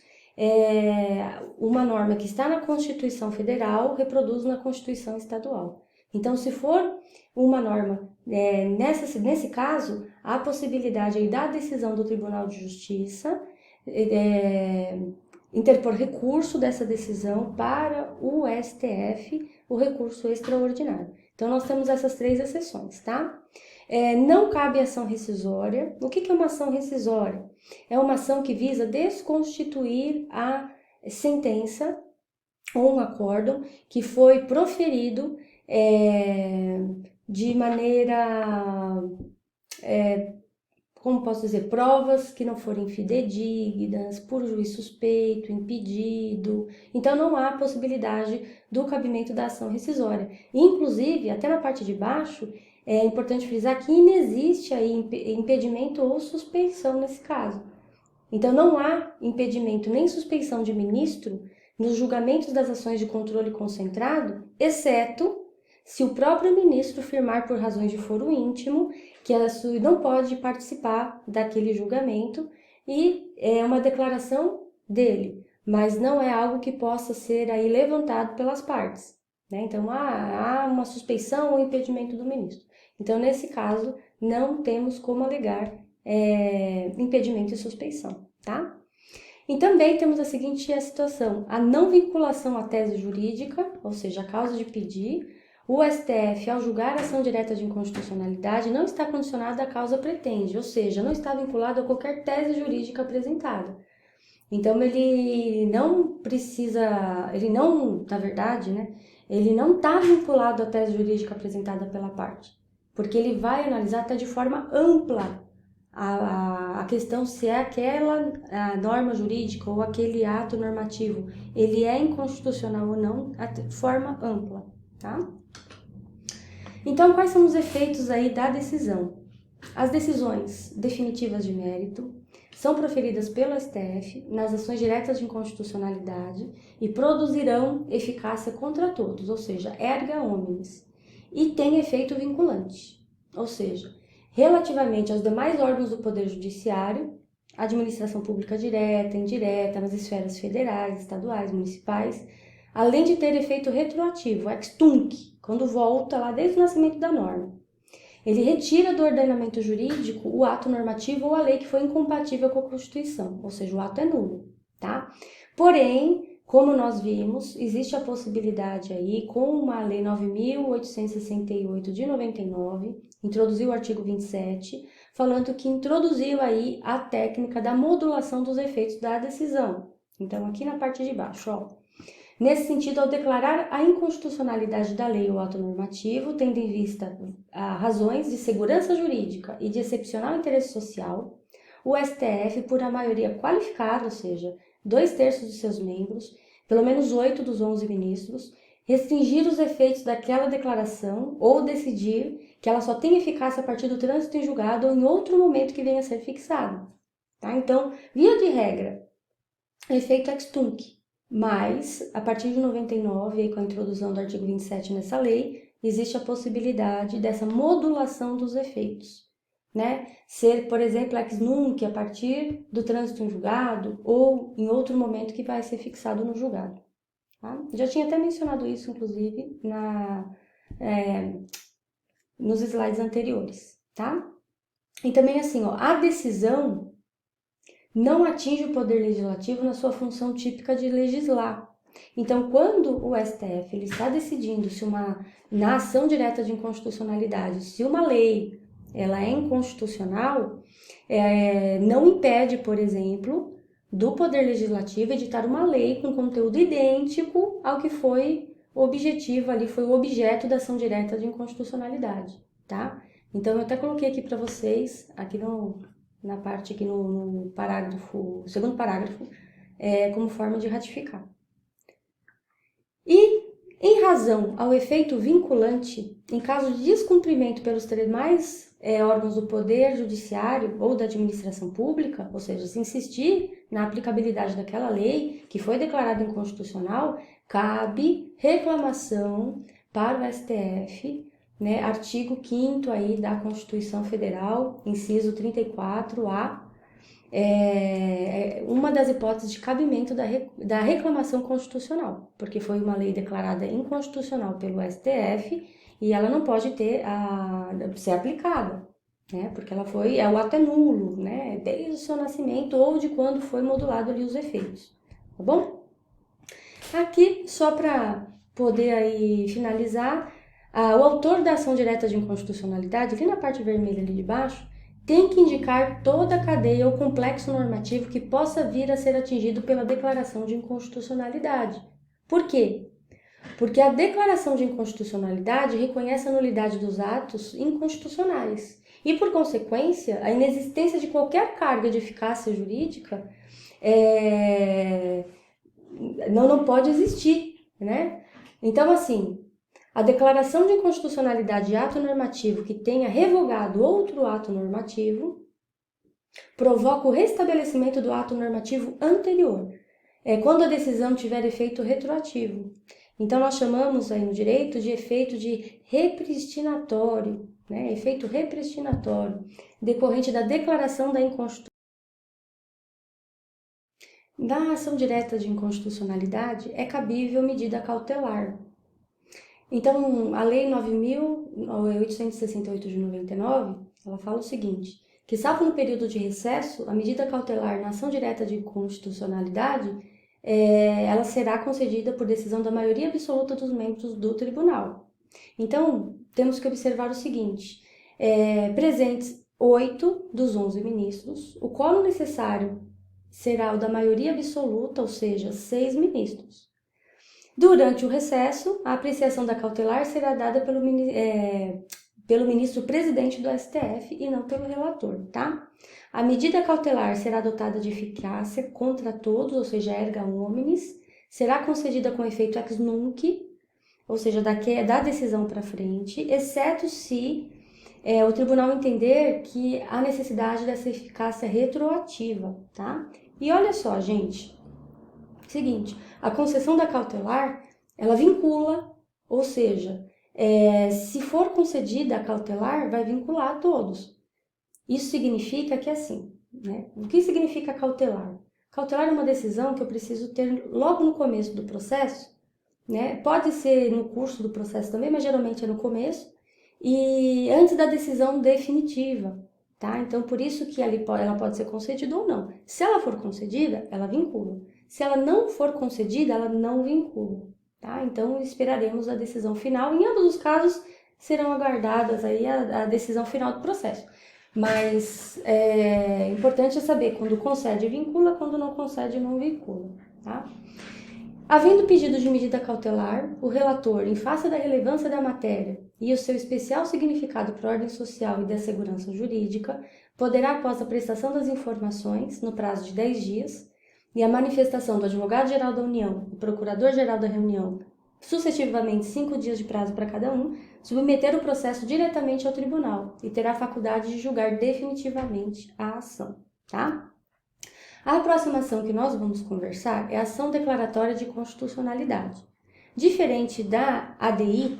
uma norma que está na Constituição Federal, reproduz na Constituição Estadual. Então, se for uma norma, nesse caso, há a possibilidade aí da decisão do Tribunal de Justiça interpor recurso dessa decisão para o STF, o recurso extraordinário. Então, nós temos essas 3 exceções, tá? Não cabe ação rescisória. O que é uma ação rescisória? É uma ação que visa desconstituir a sentença ou um acórdão que foi proferido de maneira, como posso dizer, provas que não forem fidedignas, por juiz suspeito, impedido. Então, não há possibilidade do cabimento da ação rescisória. Inclusive, até na parte de baixo, é importante frisar que inexiste aí impedimento ou suspeição nesse caso. Então, não há impedimento nem suspeição de ministro nos julgamentos das ações de controle concentrado, exceto se o próprio ministro firmar por razões de foro íntimo que a SUI não pode participar daquele julgamento e é uma declaração dele, mas não é algo que possa ser aí levantado pelas partes, né? Então, há uma suspeição ou impedimento do ministro. Então, nesse caso, não temos como alegar impedimento e suspeição, tá? E também temos a seguinte situação: a não vinculação à tese jurídica, ou seja, a causa de pedir. O STF, ao julgar a ação direta de inconstitucionalidade, não está condicionado à causa pretende, ou seja, não está vinculado a qualquer tese jurídica apresentada. Então, ele não precisa, ele não, na verdade, né, ele não está vinculado à tese jurídica apresentada pela parte, porque ele vai analisar até de forma ampla a questão se é aquela norma jurídica ou aquele ato normativo, ele é inconstitucional ou não, de forma ampla, tá? Então, quais são os efeitos aí da decisão? As decisões definitivas de mérito são proferidas pelo STF nas ações diretas de inconstitucionalidade e produzirão eficácia contra todos, ou seja, erga omnes, e tem efeito vinculante, ou seja, relativamente aos demais órgãos do Poder Judiciário, administração pública direta, indireta, nas esferas federais, estaduais, municipais, além de ter efeito retroativo, ex tunc, quando volta lá desde o nascimento da norma. Ele retira do ordenamento jurídico o ato normativo ou a lei que foi incompatível com a Constituição, ou seja, o ato é nulo, tá? Porém, como nós vimos, existe a possibilidade aí, com a Lei 9.868 de 99, introduziu o artigo 27, falando que introduziu aí a técnica da modulação dos efeitos da decisão. Então, aqui na parte de baixo, ó. Nesse sentido, ao declarar a inconstitucionalidade da lei ou ato normativo, tendo em vista razões de segurança jurídica e de excepcional interesse social, o STF, por a maioria qualificada, ou seja, 2/3 dos seus membros, pelo menos 8 dos 11 ministros, restringir os efeitos daquela declaração ou decidir que ela só tem eficácia a partir do trânsito em julgado ou em outro momento que venha a ser fixado. Tá? Então, via de regra, efeito ex tunc. Mas, a partir de 99, com a introdução do artigo 27 nessa lei, existe a possibilidade dessa modulação dos efeitos, né? Ser, por exemplo, ex nunc a partir do trânsito em julgado ou em outro momento que vai ser fixado no julgado. Tá? Já tinha até mencionado isso, inclusive, nos slides anteriores, tá? E também assim, ó, a decisão não atinge o poder legislativo na sua função típica de legislar. Então, quando o STF ele está decidindo se na ação direta de inconstitucionalidade, se uma lei ela é inconstitucional, não impede, por exemplo, do poder legislativo editar uma lei com conteúdo idêntico ao que foi o objetivo ali, foi o objeto da ação direta de inconstitucionalidade, tá? Então, eu até coloquei aqui para vocês, aqui na parte aqui no parágrafo, segundo parágrafo, como forma de ratificar. E Em razão ao efeito vinculante, em caso de descumprimento pelos demais órgãos do Poder Judiciário ou da administração pública, ou seja, se insistir na aplicabilidade daquela lei que foi declarada inconstitucional, cabe reclamação para o STF, né, artigo 5º aí da Constituição Federal, inciso 34A, uma das hipóteses de cabimento da reclamação constitucional, porque foi uma lei declarada inconstitucional pelo STF e ela não pode ser aplicada, né? Porque o ato é nulo, né? Desde o seu nascimento ou de quando foi modulado ali os efeitos, tá bom? Aqui, só para poder aí finalizar, o autor da ação direta de inconstitucionalidade, ali na parte vermelha ali de baixo, tem que indicar toda a cadeia ou complexo normativo que possa vir a ser atingido pela declaração de inconstitucionalidade. Por quê? Porque a declaração de inconstitucionalidade reconhece a nulidade dos atos inconstitucionais e, por consequência, a inexistência de qualquer carga de eficácia jurídica não pode existir, né? Então, assim, a declaração de inconstitucionalidade de ato normativo que tenha revogado outro ato normativo provoca o restabelecimento do ato normativo anterior, quando a decisão tiver efeito retroativo. Então, nós chamamos aí no direito de efeito de repristinatório, né? Efeito repristinatório, decorrente da declaração da inconstitucionalidade. Na ação direta de inconstitucionalidade, é cabível medida cautelar. Então, a Lei 9.868 de 99, ela fala o seguinte, que salvo no período de recesso, a medida cautelar na ação direta de inconstitucionalidade, ela será concedida por decisão da maioria absoluta dos membros do tribunal. Então, temos que observar o seguinte, presentes 8 dos 11 ministros, o quórum necessário será o da maioria absoluta, ou seja, 6 ministros. Durante o recesso, a apreciação da cautelar será dada pelo ministro presidente do STF e não pelo relator, tá? A medida cautelar será dotada de eficácia contra todos, ou seja, erga omnes, será concedida com efeito ex nunc, ou seja, da decisão para frente, exceto se o tribunal entender que há necessidade dessa eficácia retroativa, tá? E olha só, gente, seguinte, a concessão da cautelar, ela vincula, ou seja, se for concedida a cautelar, vai vincular a todos. Isso significa que assim, né? O que significa cautelar? Cautelar é uma decisão que eu preciso ter logo no começo do processo, né? Pode ser no curso do processo também, mas geralmente é no começo, e antes da decisão definitiva, tá? Então, por isso que ela pode ser concedida ou não. Se ela for concedida, ela vincula. Se ela não for concedida, ela não vincula, tá? Então, esperaremos a decisão final. Em ambos os casos, serão aguardadas aí a decisão final do processo. Mas é importante saber quando concede, vincula, quando não concede, não vincula, tá? Havendo pedido de medida cautelar, o relator, em face da relevância da matéria e o seu especial significado para a ordem social e da segurança jurídica, poderá, após a prestação das informações, no prazo de 10 dias, e a manifestação do Advogado-Geral da União e Procurador-Geral da União, sucessivamente 5 dias de prazo para cada um, submeter o processo diretamente ao tribunal e terá a faculdade de julgar definitivamente a ação, tá? A próxima ação que nós vamos conversar é a ação declaratória de constitucionalidade. Diferente da ADI,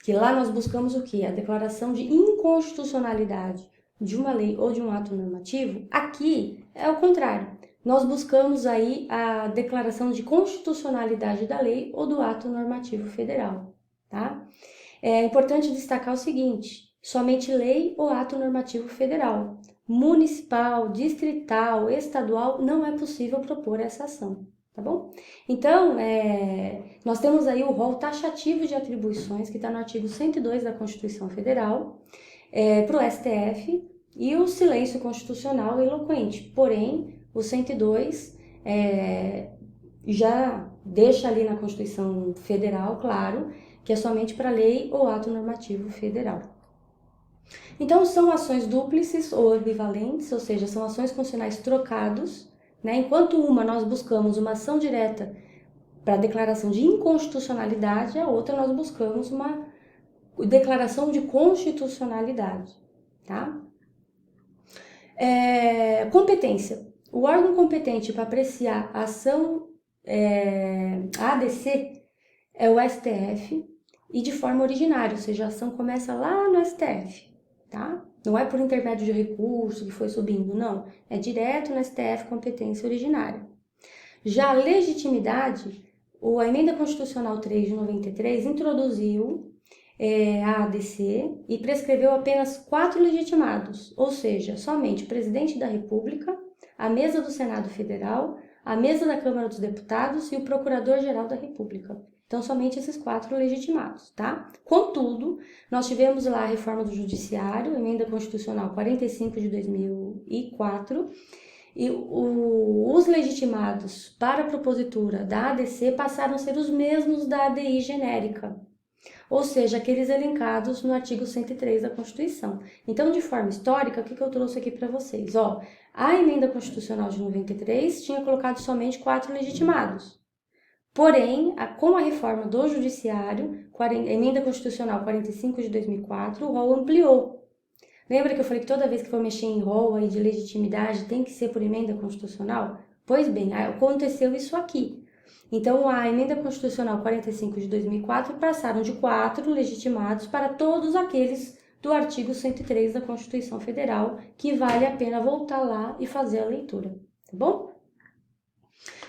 que lá nós buscamos o quê? A declaração de inconstitucionalidade de uma lei ou de um ato normativo, aqui é o contrário. Nós buscamos aí a declaração de constitucionalidade da lei ou do ato normativo federal, tá? É importante destacar o seguinte, somente lei ou ato normativo federal. Municipal, distrital, estadual, não é possível propor essa ação, tá bom? Então, nós temos aí o rol taxativo de atribuições, que está no artigo 102 da Constituição Federal, para o STF, e o silêncio constitucional eloquente. Porém, o 102 já deixa ali na Constituição Federal, claro, que é somente para lei ou ato normativo federal. Então, são ações dúplices ou equivalentes, ou seja, são ações constitucionais trocados, né? Enquanto uma nós buscamos uma ação direta para a declaração de inconstitucionalidade, a outra nós buscamos uma declaração de constitucionalidade, tá? Competência. O órgão competente para apreciar a ação ADC é o STF e de forma originária, ou seja, a ação começa lá no STF, tá? Não é por intermédio de recurso que foi subindo, não. É direto no STF, competência originária. Já a legitimidade, a Emenda Constitucional 3 de 93 introduziu a ADC e prescreveu apenas 4 legitimados, ou seja, somente o Presidente da República, a Mesa do Senado Federal, a Mesa da Câmara dos Deputados e o Procurador-Geral da República. Então, somente esses 4 legitimados, tá? Contudo, nós tivemos lá a reforma do Judiciário, Emenda Constitucional 45 de 2004, e os legitimados para a propositura da ADC passaram a ser os mesmos da ADI genérica, ou seja, aqueles elencados no artigo 103 da Constituição. Então, de forma histórica, o que eu trouxe aqui para vocês? A Emenda Constitucional de 93 tinha colocado somente 4 legitimados. Porém, com a reforma do Judiciário, a Emenda Constitucional 45 de 2004, o rol ampliou. Lembra que eu falei que toda vez que for mexer em rol aí de legitimidade tem que ser por emenda constitucional? Pois bem, aconteceu isso aqui. Então, a Emenda Constitucional 45 de 2004 passaram de 4 legitimados para todos aqueles do artigo 103 da Constituição Federal, que vale a pena voltar lá e fazer a leitura, tá bom?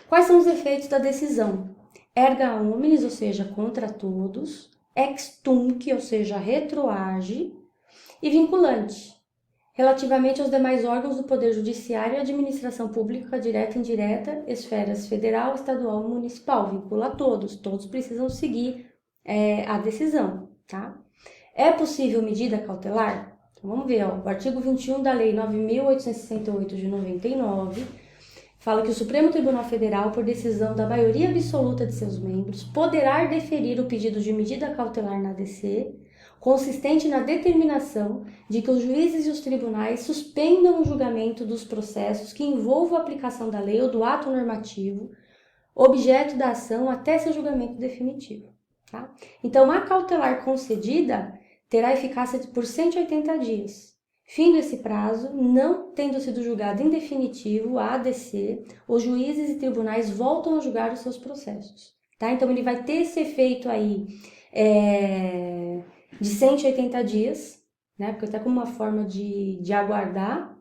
Quais são os efeitos da decisão? Erga omnes, ou seja, contra todos, ex tunc, ou seja, retroage, e vinculante, relativamente aos demais órgãos do Poder Judiciário e administração pública direta e indireta, esferas federal, estadual e municipal, vincula a todos, todos precisam seguir a decisão, tá? É possível medida cautelar? Então, vamos ver, o artigo 21 da Lei 9.868 de 99, fala que o Supremo Tribunal Federal, por decisão da maioria absoluta de seus membros, poderá deferir o pedido de medida cautelar na ADC, consistente na determinação de que os juízes e os tribunais suspendam o julgamento dos processos que envolvam a aplicação da lei ou do ato normativo, objeto da ação, até seu julgamento definitivo. Tá? Então, a cautelar concedida terá eficácia por 180 dias. Fim esse prazo, não tendo sido julgado em definitivo a ADC, os juízes e tribunais voltam a julgar os seus processos. Tá? Então, ele vai ter esse efeito aí de 180 dias, né? Porque está como uma forma de aguardar.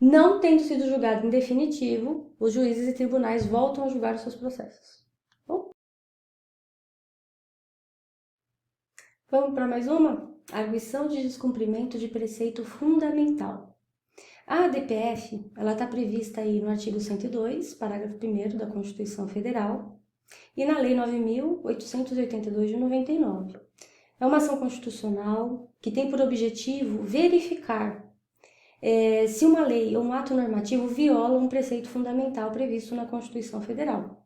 Não tendo sido julgado em definitivo, os juízes e tribunais voltam a julgar os seus processos. Bom? Vamos para mais uma? Arguição de descumprimento de preceito fundamental. A ADPF, ela está prevista aí no artigo 102, parágrafo 1º da Constituição Federal, e na Lei 9.882 de 99. É uma ação constitucional que tem por objetivo verificar se uma lei ou um ato normativo viola um preceito fundamental previsto na Constituição Federal.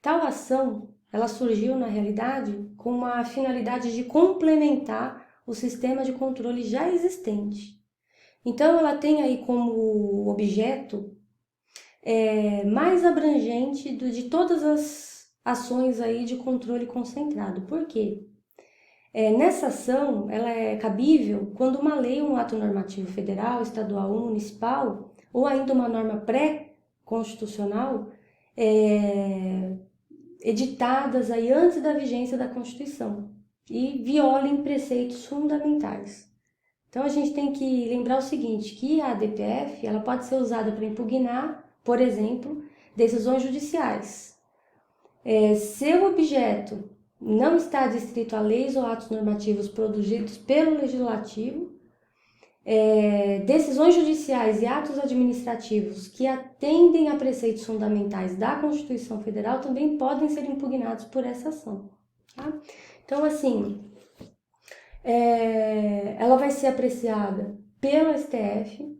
Tal ação, ela surgiu, na realidade, com uma finalidade de complementar o sistema de controle já existente. Então, ela tem aí como objeto mais abrangente de todas as ações aí de controle concentrado. Por quê? Nessa ação, ela é cabível quando uma lei ou um ato normativo federal, estadual ou municipal, ou ainda uma norma pré-constitucional, editadas aí antes da vigência da Constituição e violem preceitos fundamentais. Então, a gente tem que lembrar o seguinte, que a ADPF ela pode ser usada para impugnar, por exemplo, decisões judiciais. Seu objeto não está adstrito a leis ou atos normativos produzidos pelo Legislativo, decisões judiciais e atos administrativos que atendem a preceitos fundamentais da Constituição Federal também podem ser impugnados por essa ação. Tá? Então, assim, ela vai ser apreciada pelo STF,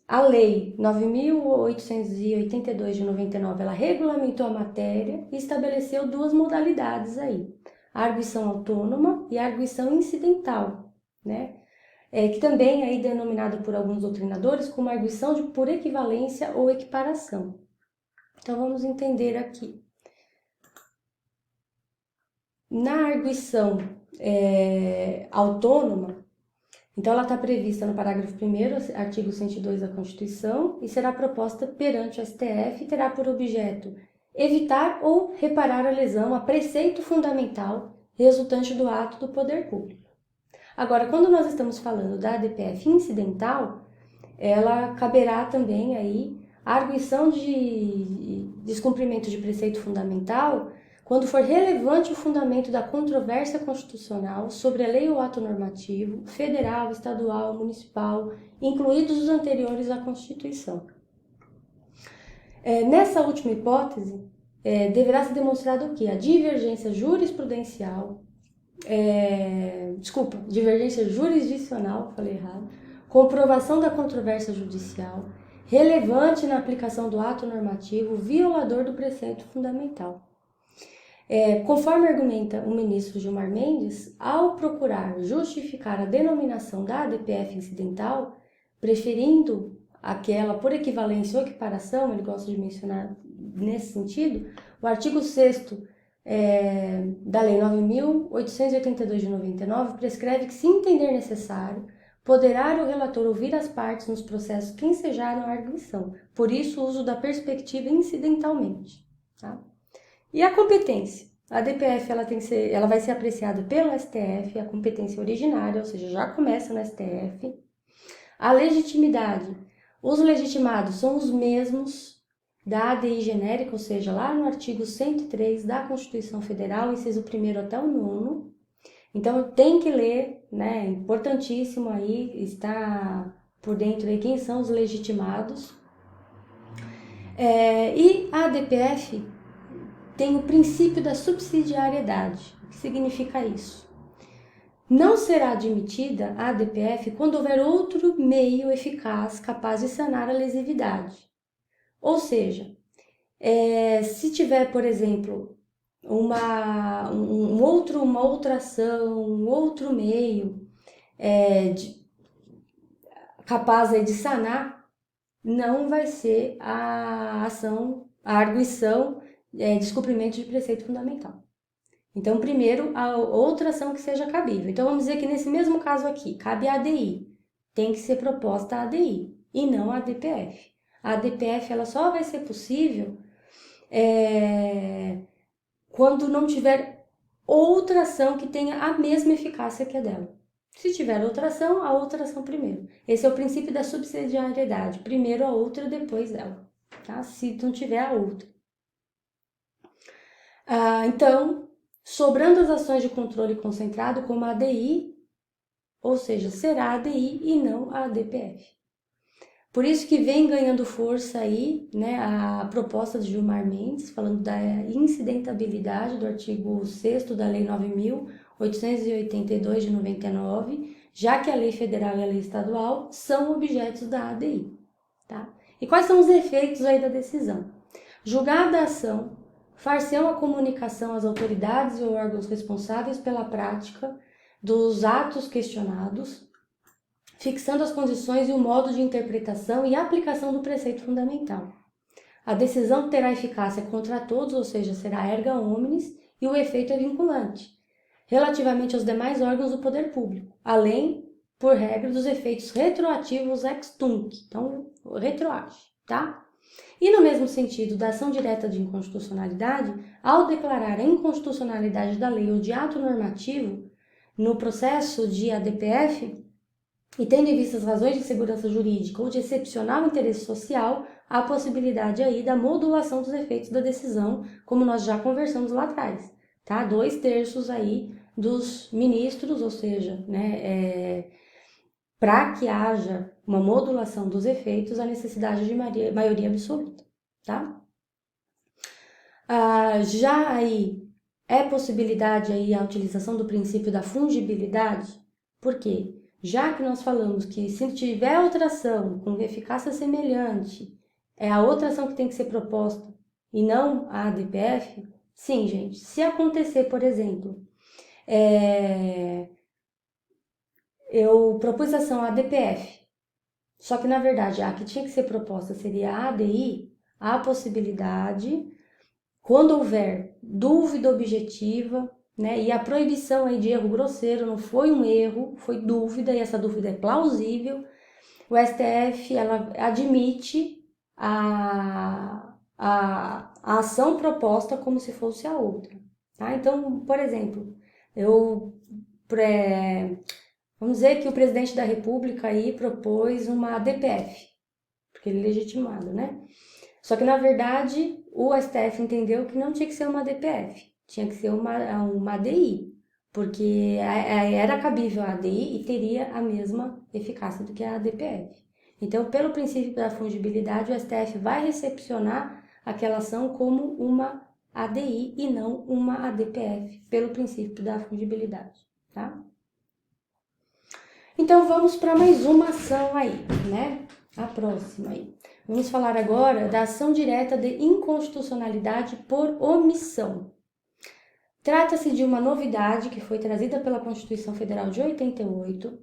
a Lei 9.882 de 99, ela regulamentou a matéria e estabeleceu 2 modalidades aí, a arguição autônoma e a arguição incidental, né? Que também é aí denominada por alguns doutrinadores como arguição por equivalência ou equiparação. Então, vamos entender aqui. Na arguição autônoma, então ela está prevista no parágrafo 1º, artigo 102 da Constituição, e será proposta perante o STF e terá por objeto evitar ou reparar a lesão a preceito fundamental resultante do ato do poder público. Agora, quando nós estamos falando da ADPF incidental, ela caberá também aí a arguição de descumprimento de preceito fundamental quando for relevante o fundamento da controvérsia constitucional sobre a lei ou ato normativo, federal, estadual, municipal, incluídos os anteriores à Constituição. Nessa última hipótese, deverá ser demonstrado o quê? A divergência jurisprudencial, divergência jurisdicional, falei errado, comprovação da controvérsia judicial, relevante na aplicação do ato normativo, violador do preceito fundamental. Conforme argumenta o ministro Gilmar Mendes, ao procurar justificar a denominação da ADPF incidental, preferindo aquela por equivalência ou equiparação, ele gosta de mencionar nesse sentido, o artigo 6º da Lei 9.882 de 99 prescreve que, se entender necessário, poderá o relator ouvir as partes nos processos que ensejaram a arguição, por isso o uso da perspectiva incidentalmente. Tá? E a competência? A ADPF ela vai ser apreciada pelo STF, a competência originária, ou seja, já começa no STF. A legitimidade. Os legitimados são os mesmos da ADI genérica, ou seja, lá no artigo 103 da Constituição Federal, inciso 1º até o 9º. Então, tem que ler, né? É importantíssimo aí estar por dentro aí quem são os legitimados. E a ADPF tem o princípio da subsidiariedade. O que significa isso? Não será admitida a ADPF quando houver outro meio eficaz capaz de sanar a lesividade. Ou seja, se tiver, por exemplo, uma outra ação, um outro meio capaz aí de sanar, não vai ser a arguição descumprimento de preceito fundamental. Então, primeiro, a outra ação que seja cabível. Então, vamos dizer que nesse mesmo caso aqui, cabe a ADI. Tem que ser proposta a ADI e não a ADPF. A ADPF ela só vai ser possível quando não tiver outra ação que tenha a mesma eficácia que a dela. Se tiver outra ação, a outra ação primeiro. Esse é o princípio da subsidiariedade. Primeiro a outra, depois ela. Tá? Se não tiver a outra. Então, sobrando as ações de controle concentrado como a ADI, ou seja, será a ADI e não a ADPF. Por isso que vem ganhando força aí, né, a proposta de Gilmar Mendes, falando da incidentabilidade do artigo 6º da Lei 9.882 de 99, já que a lei federal e a lei estadual são objetos da ADI. Tá? E quais são os efeitos aí da decisão? Julgada a ação, far-se-ão a comunicação às autoridades ou órgãos responsáveis pela prática dos atos questionados, fixando as condições e o modo de interpretação e aplicação do preceito fundamental. A decisão terá eficácia contra todos, ou seja, será erga omnes, e o efeito é vinculante, relativamente aos demais órgãos do poder público, além, por regra, dos efeitos retroativos ex tunc, então retroage, tá? E no mesmo sentido da ação direta de inconstitucionalidade, ao declarar a inconstitucionalidade da lei ou de ato normativo no processo de ADPF, e tendo em vista as razões de segurança jurídica ou de excepcional interesse social, há a possibilidade aí da modulação dos efeitos da decisão, como nós já conversamos lá atrás, tá? 2/3 aí dos ministros, ou seja, né, para que haja uma modulação dos efeitos, a necessidade de maioria absoluta, tá? Já aí é possibilidade aí a utilização do princípio da fungibilidade, por quê? Já que nós falamos que se tiver outra ação com eficácia semelhante, é a outra ação que tem que ser proposta e não a ADPF, sim, gente. Se acontecer, por exemplo, eu propus a ação ADPF, só que na verdade a que tinha que ser proposta seria a ADI, a possibilidade, quando houver dúvida objetiva, né, e a proibição aí de erro grosseiro não foi um erro, foi dúvida, e essa dúvida é plausível, o STF ela admite a ação proposta como se fosse a outra. Tá? Então, por exemplo, vamos dizer que o presidente da República aí propôs uma DPF, porque ele é legitimado, né? Só que, na verdade, o STF entendeu que não tinha que ser uma DPF, tinha que ser uma ADI, porque era cabível a ADI e teria a mesma eficácia do que a DPF. Então, pelo princípio da fungibilidade, o STF vai recepcionar aquela ação como uma ADI e não uma ADPF, pelo princípio da fungibilidade, tá? Então, vamos para mais uma ação aí, né? A próxima aí. Vamos falar agora da ação direta de inconstitucionalidade por omissão. Trata-se de uma novidade que foi trazida pela Constituição Federal de 88,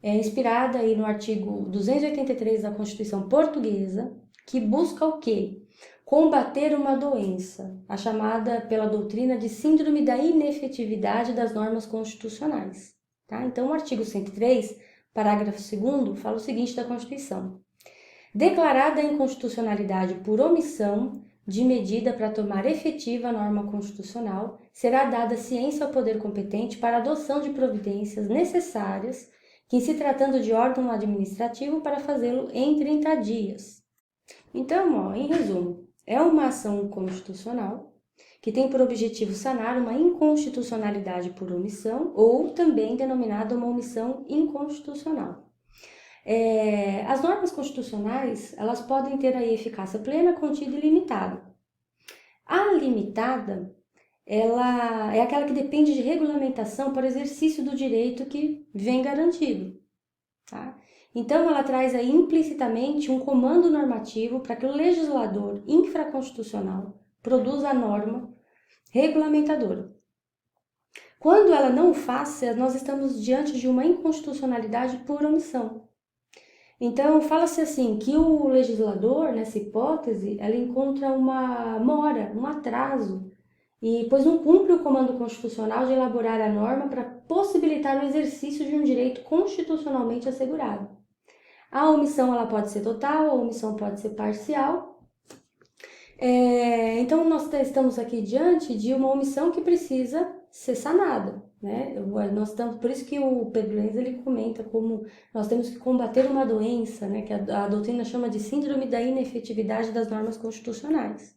inspirada aí no artigo 283 da Constituição Portuguesa, que busca o quê? Combater uma doença, a chamada pela doutrina de síndrome da inefetividade das normas constitucionais. Tá? Então, o artigo 103, parágrafo 2º, fala o seguinte da Constituição. Declarada a inconstitucionalidade por omissão de medida para tomar efetiva a norma constitucional, será dada ciência ao poder competente para a adoção de providências necessárias, que, se tratando de órgão administrativo, para fazê-lo em 30 dias. Então, em resumo, é uma ação constitucional que tem por objetivo sanar uma inconstitucionalidade por omissão, ou também denominada uma omissão inconstitucional. As normas constitucionais, elas podem ter aí eficácia plena, contida e limitada. A limitada, ela é aquela que depende de regulamentação para o exercício do direito que vem garantido, tá? Então, ela traz aí implicitamente um comando normativo para que o legislador infraconstitucional produza a norma regulamentadora. Quando ela não o faz, nós estamos diante de uma inconstitucionalidade por omissão. Então, fala-se assim, que o legislador, nessa hipótese, ela encontra uma mora, um atraso, pois não cumpre o comando constitucional de elaborar a norma para possibilitar o exercício de um direito constitucionalmente assegurado. A omissão ela pode ser total, a omissão pode ser parcial. Então, nós estamos aqui diante de uma omissão que precisa ser sanada, né? Por isso que o Pedro Lenz ele comenta como nós temos que combater uma doença, né? Que a doutrina chama de síndrome da inefetividade das normas constitucionais.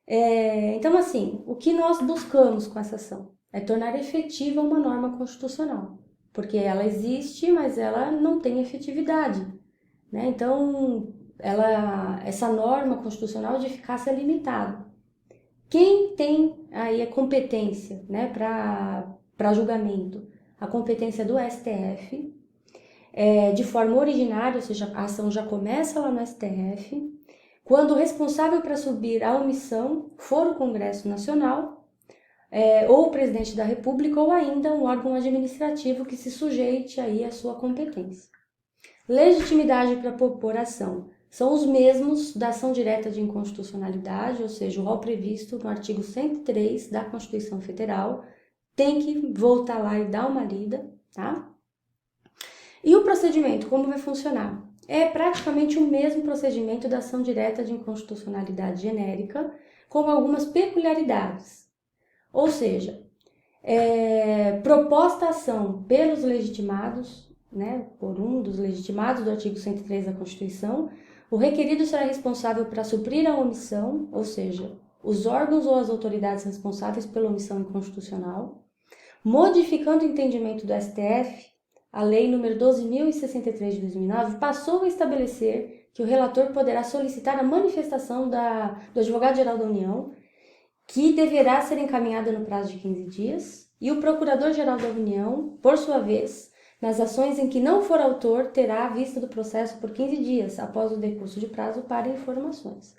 Então, assim, o que nós buscamos com essa ação é tornar efetiva uma norma constitucional, porque ela existe, mas ela não tem efetividade, né? Então, essa norma constitucional de eficácia limitada. Quem tem aí a competência, né, para julgamento? A competência do STF, de forma originária, ou seja, a ação já começa lá no STF, quando o responsável para subir a omissão for o Congresso Nacional, ou o presidente da República, ou ainda um órgão administrativo que se sujeite aí à sua competência. Legitimidade para propor ação são os mesmos da ação direta de inconstitucionalidade, ou seja, o rol previsto no artigo 103 da Constituição Federal. Tem que voltar lá e dar uma lida, tá? E o procedimento, como vai funcionar? É praticamente o mesmo procedimento da ação direta de inconstitucionalidade genérica, com algumas peculiaridades. Ou seja, proposta a ação pelos legitimados, né, por um dos legitimados do artigo 103 da Constituição, o requerido será responsável para suprir a omissão, ou seja, os órgãos ou as autoridades responsáveis pela omissão inconstitucional, modificando o entendimento do STF, a Lei nº 12.063 de 2009 passou a estabelecer que o relator poderá solicitar a manifestação do Advogado-Geral da União, que deverá ser encaminhada no prazo de 15 dias, e o Procurador-Geral da União, por sua vez, nas ações em que não for autor, terá a vista do processo por 15 dias, após o decurso de prazo para informações.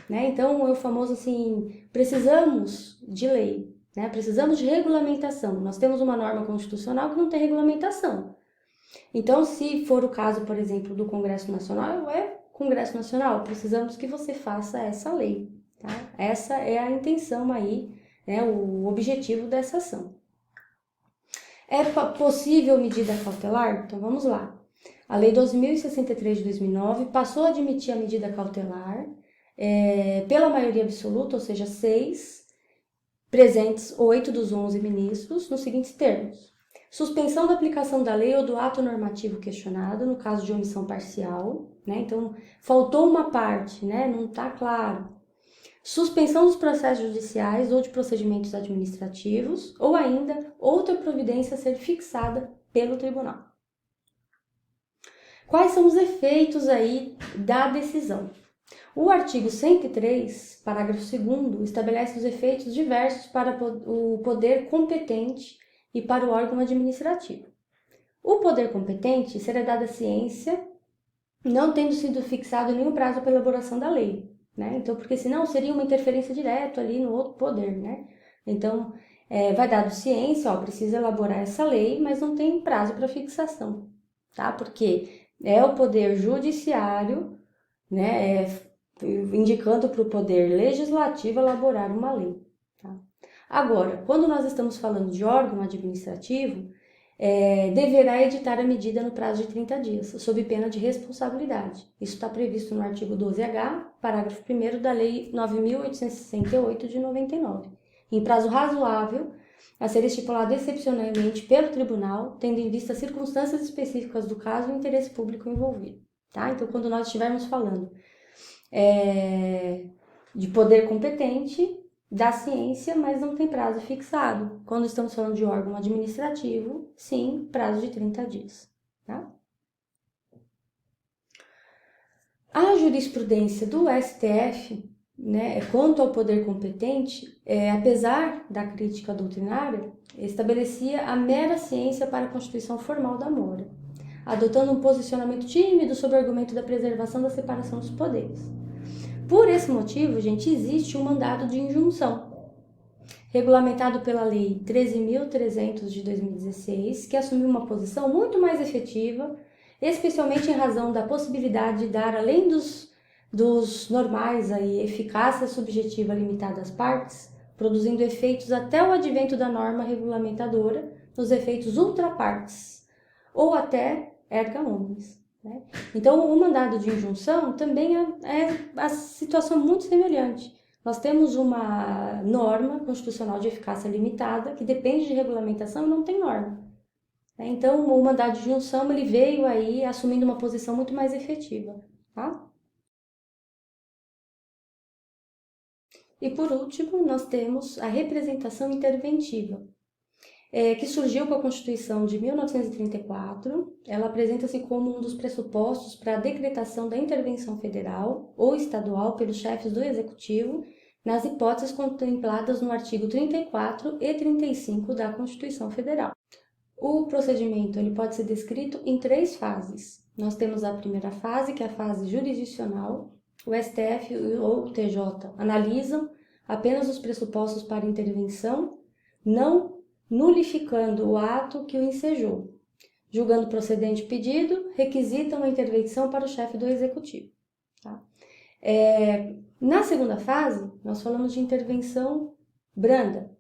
Né? Então, é o famoso assim, precisamos de lei, né? Precisamos de regulamentação. Nós temos uma norma constitucional que não tem regulamentação. Então, se for o caso, por exemplo, do Congresso Nacional, é Congresso Nacional, precisamos que você faça essa lei, tá? Essa é a intenção aí, né, o objetivo dessa ação. É possível medida cautelar? Então vamos lá. A Lei 2063 de 2009 passou a admitir a medida cautelar pela maioria absoluta, ou seja, 6, presentes 8 dos 11 ministros, nos seguintes termos: suspensão da aplicação da lei ou do ato normativo questionado, no caso de omissão parcial, né? Então, faltou uma parte, né? Não está claro. Suspensão dos processos judiciais ou de procedimentos administrativos, ou ainda outra providência a ser fixada pelo tribunal. Quais são os efeitos aí da decisão? O artigo 103, parágrafo 2º, estabelece os efeitos diversos para o poder competente e para o órgão administrativo. O poder competente será dada ciência, não tendo sido fixado nenhum prazo para elaboração da lei, né? Então, porque senão seria uma interferência direta ali no outro poder, né? Então, vai dado ciência, precisa elaborar essa lei, mas não tem prazo para fixação, tá? Porque é o poder judiciário, né, indicando para o poder legislativo elaborar uma lei, tá? Agora, quando nós estamos falando de órgão administrativo, deverá editar a medida no prazo de 30 dias, sob pena de responsabilidade. Isso está previsto no artigo 12H, parágrafo 1º da Lei 9.868 de 99, em prazo razoável, a ser estipulado excepcionalmente pelo tribunal, tendo em vista as circunstâncias específicas do caso e o interesse público envolvido, tá? Então, quando nós estivermos falando de poder competente, da ciência, mas não tem prazo fixado. Quando estamos falando de órgão administrativo, sim, prazo de 30 dias. Tá? A jurisprudência do STF, né, quanto ao poder competente, apesar da crítica doutrinária, estabelecia a mera ciência para a constituição formal da mora, adotando um posicionamento tímido sobre o argumento da preservação da separação dos poderes. Por esse motivo, gente, existe um mandado de injunção, regulamentado pela Lei 13.300 de 2016, que assumiu uma posição muito mais efetiva, especialmente em razão da possibilidade de dar, além dos normais, aí, eficácia subjetiva limitada às partes, produzindo efeitos até o advento da norma regulamentadora, nos efeitos ultrapartes, ou até erga omnes. Né? Então, o mandado de injunção também é a situação muito semelhante. Nós temos uma norma constitucional de eficácia limitada que depende de regulamentação e não tem norma. Então, o mandado de injunção ele veio aí assumindo uma posição muito mais efetiva. Tá? E por último, nós temos a representação interventiva, que surgiu com a Constituição de 1934. Ela apresenta-se como um dos pressupostos para a decretação da intervenção federal ou estadual pelos chefes do Executivo, nas hipóteses contempladas no artigo 34 e 35 da Constituição Federal. O procedimento ele pode ser descrito em 3 fases. Nós temos a primeira fase, que é a fase jurisdicional. O STF ou o TJ analisam apenas os pressupostos para intervenção, não nulificando o ato que o ensejou. Julgando procedente o pedido, requisitam a intervenção para o chefe do Executivo. Tá? Na segunda fase, nós falamos de intervenção branda.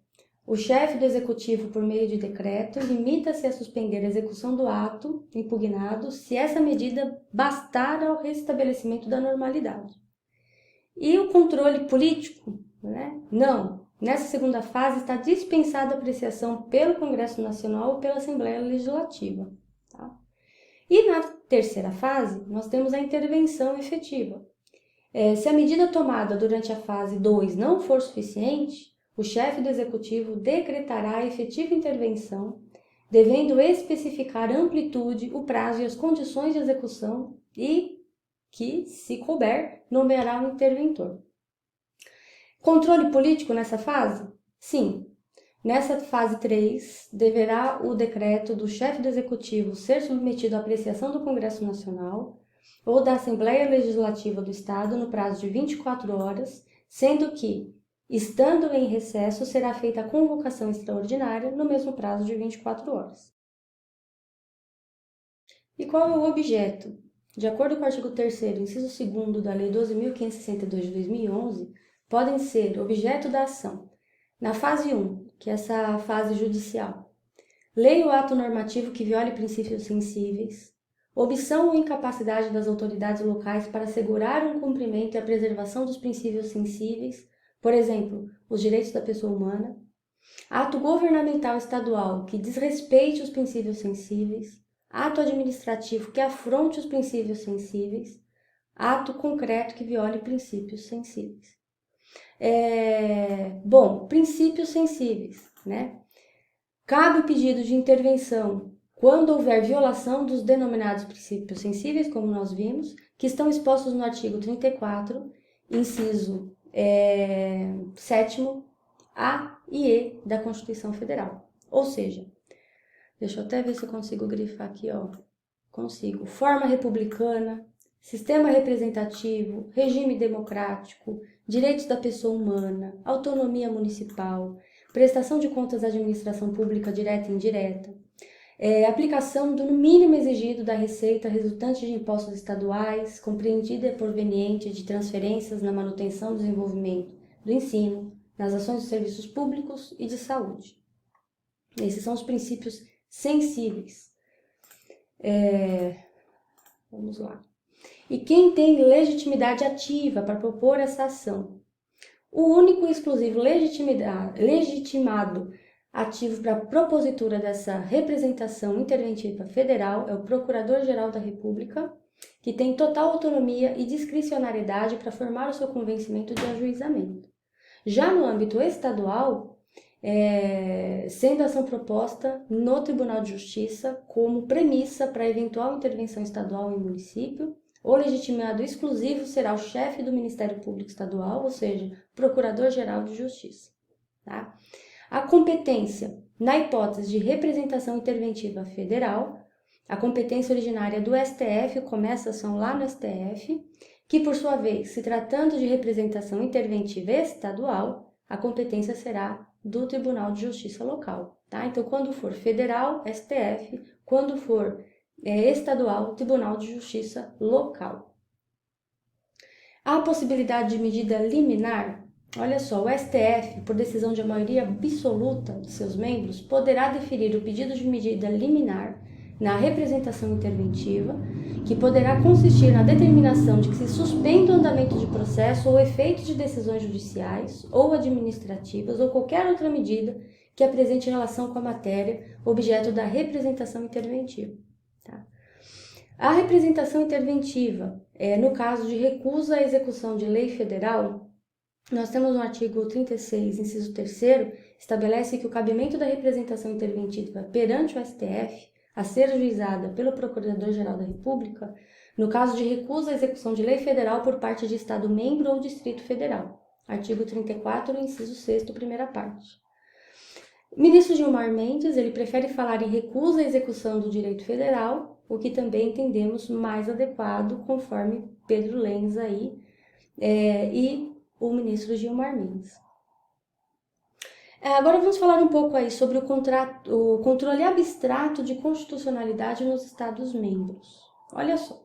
O chefe do Executivo, por meio de decreto, limita-se a suspender a execução do ato impugnado se essa medida bastar ao restabelecimento da normalidade. E o controle político? Né? Não. Nessa segunda fase está dispensada a apreciação pelo Congresso Nacional ou pela Assembleia Legislativa. Tá? E na terceira fase, nós temos a intervenção efetiva. Se a medida tomada durante a fase 2 não for suficiente, o chefe do Executivo decretará a efetiva intervenção, devendo especificar a amplitude, o prazo e as condições de execução e que, se couber, nomeará um interventor. Controle político nessa fase? Sim. Nessa fase 3, deverá o decreto do chefe do Executivo ser submetido à apreciação do Congresso Nacional ou da Assembleia Legislativa do Estado no prazo de 24 horas, sendo que, estando em recesso, será feita a convocação extraordinária no mesmo prazo de 24 horas. E qual é o objeto de acordo com o artigo 3º, inciso 2º da Lei 12.562 de 2011, podem ser objeto da ação, na fase 1, que é essa fase judicial, lei ou ato normativo que viole princípios sensíveis, omissão ou incapacidade das autoridades locais para assegurar o cumprimento e a preservação dos princípios sensíveis, por exemplo, os direitos da pessoa humana, ato governamental estadual que desrespeite os princípios sensíveis, ato administrativo que afronte os princípios sensíveis, ato concreto que viole princípios sensíveis. Princípios sensíveis, né? Cabe o pedido de intervenção quando houver violação dos denominados princípios sensíveis, como nós vimos, que estão expostos no artigo 34, inciso 7º, A e E da Constituição Federal. Ou seja, deixa eu até ver se eu consigo grifar aqui, consigo. Forma republicana, sistema representativo, regime democrático, direitos da pessoa humana, autonomia municipal, prestação de contas à administração pública direta e indireta, aplicação do mínimo exigido da receita resultante de impostos estaduais, compreendida e proveniente de transferências na manutenção e desenvolvimento do ensino, nas ações de serviços públicos e de saúde. Esses são os princípios sensíveis. Vamos lá. E quem tem legitimidade ativa para propor essa ação? O único e exclusivo legitimado ativo para a propositura dessa representação interventiva federal é o Procurador-Geral da República, que tem total autonomia e discricionariedade para formar o seu convencimento de ajuizamento. Já no âmbito estadual, sendo a ação proposta no Tribunal de Justiça como premissa para eventual intervenção estadual em município, o legitimado exclusivo será o chefe do Ministério Público Estadual, ou seja, Procurador-Geral de Justiça. Tá? A competência, na hipótese de representação interventiva federal, a competência originária do STF, começa a ação lá no STF, que por sua vez, se tratando de representação interventiva estadual, a competência será do Tribunal de Justiça local. Tá? Então, quando for federal, STF, quando for estadual, Tribunal de Justiça local. Há a possibilidade de medida liminar? Olha só, o STF, por decisão de maioria absoluta de seus membros, poderá deferir o pedido de medida liminar na representação interventiva, que poderá consistir na determinação de que se suspenda o andamento de processo ou efeito de decisões judiciais ou administrativas ou qualquer outra medida que apresente relação com a matéria objeto da representação interventiva. Tá? A representação interventiva, no caso de recusa à execução de lei federal, nós temos no artigo 36, inciso 3º, estabelece que o cabimento da representação interventiva perante o STF, a ser ajuizada pelo Procurador-Geral da República, no caso de recusa à execução de lei federal por parte de Estado membro ou Distrito Federal. Artigo 34, inciso 6º, primeira parte. O ministro Gilmar Mendes, ele prefere falar em recusa à execução do direito federal, o que também entendemos mais adequado, conforme Pedro Lenz aí, e o ministro Gilmar Mendes. Agora vamos falar um pouco aí sobre o controle abstrato de constitucionalidade nos Estados-membros. Olha só,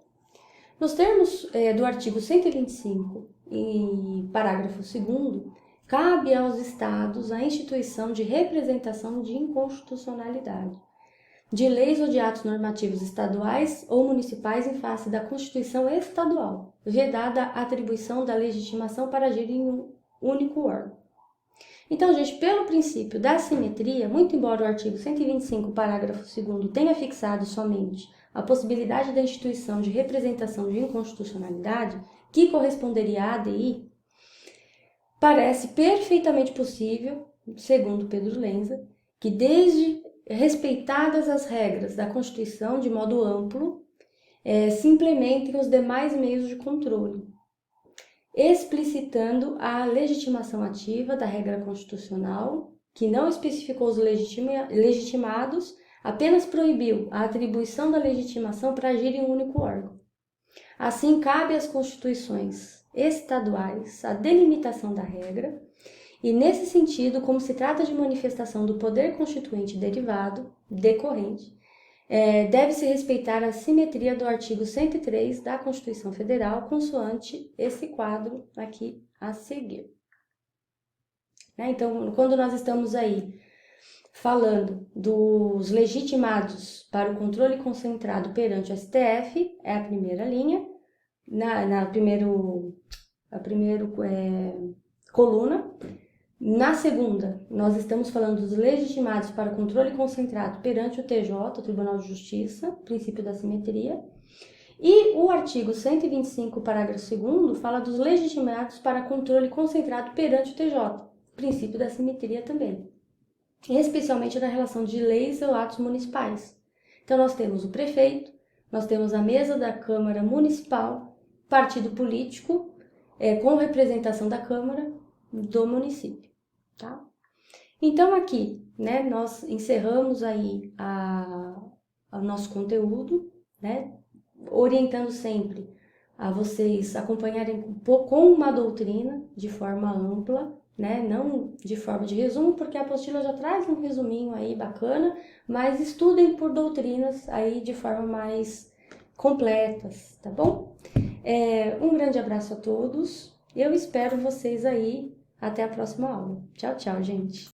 nos termos do artigo 125, em parágrafo 2º, cabe aos Estados a instituição de representação de inconstitucionalidade de leis ou de atos normativos estaduais ou municipais em face da Constituição Estadual, vedada a atribuição da legitimação para agir em um único órgão. Então, gente, pelo princípio da simetria, muito embora o artigo 125, parágrafo 2º, tenha fixado somente a possibilidade da instituição de representação de inconstitucionalidade, que corresponderia à ADI, parece perfeitamente possível, segundo Pedro Lenza, que desde respeitadas as regras da Constituição de modo amplo, se implementem os demais meios de controle, explicitando a legitimação ativa da regra constitucional, que não especificou os legitimados, apenas proibiu a atribuição da legitimação para agir em um único órgão. Assim, cabe às constituições estaduais a delimitação da regra, e nesse sentido, como se trata de manifestação do poder constituinte derivado, decorrente, deve-se respeitar a simetria do artigo 103 da Constituição Federal, consoante esse quadro aqui a seguir. Então, quando nós estamos aí falando dos legitimados para o controle concentrado perante o STF, é a primeira linha, a primeira coluna. Na segunda, nós estamos falando dos legitimados para o controle concentrado perante o TJ, o Tribunal de Justiça, princípio da simetria. E o artigo 125, parágrafo 2º, fala dos legitimados para controle concentrado perante o TJ, princípio da simetria também, especialmente na relação de leis ou atos municipais. Então, nós temos o prefeito, nós temos a mesa da Câmara Municipal, partido político, com representação da Câmara do município, tá? Então, aqui, né, nós encerramos aí o nosso conteúdo, né, orientando sempre a vocês acompanharem com uma doutrina de forma ampla, né, não de forma de resumo, porque a apostila já traz um resuminho aí bacana, mas estudem por doutrinas aí de forma mais completas, tá bom? Um grande abraço a todos, eu espero vocês aí até a próxima aula. Tchau, tchau, gente!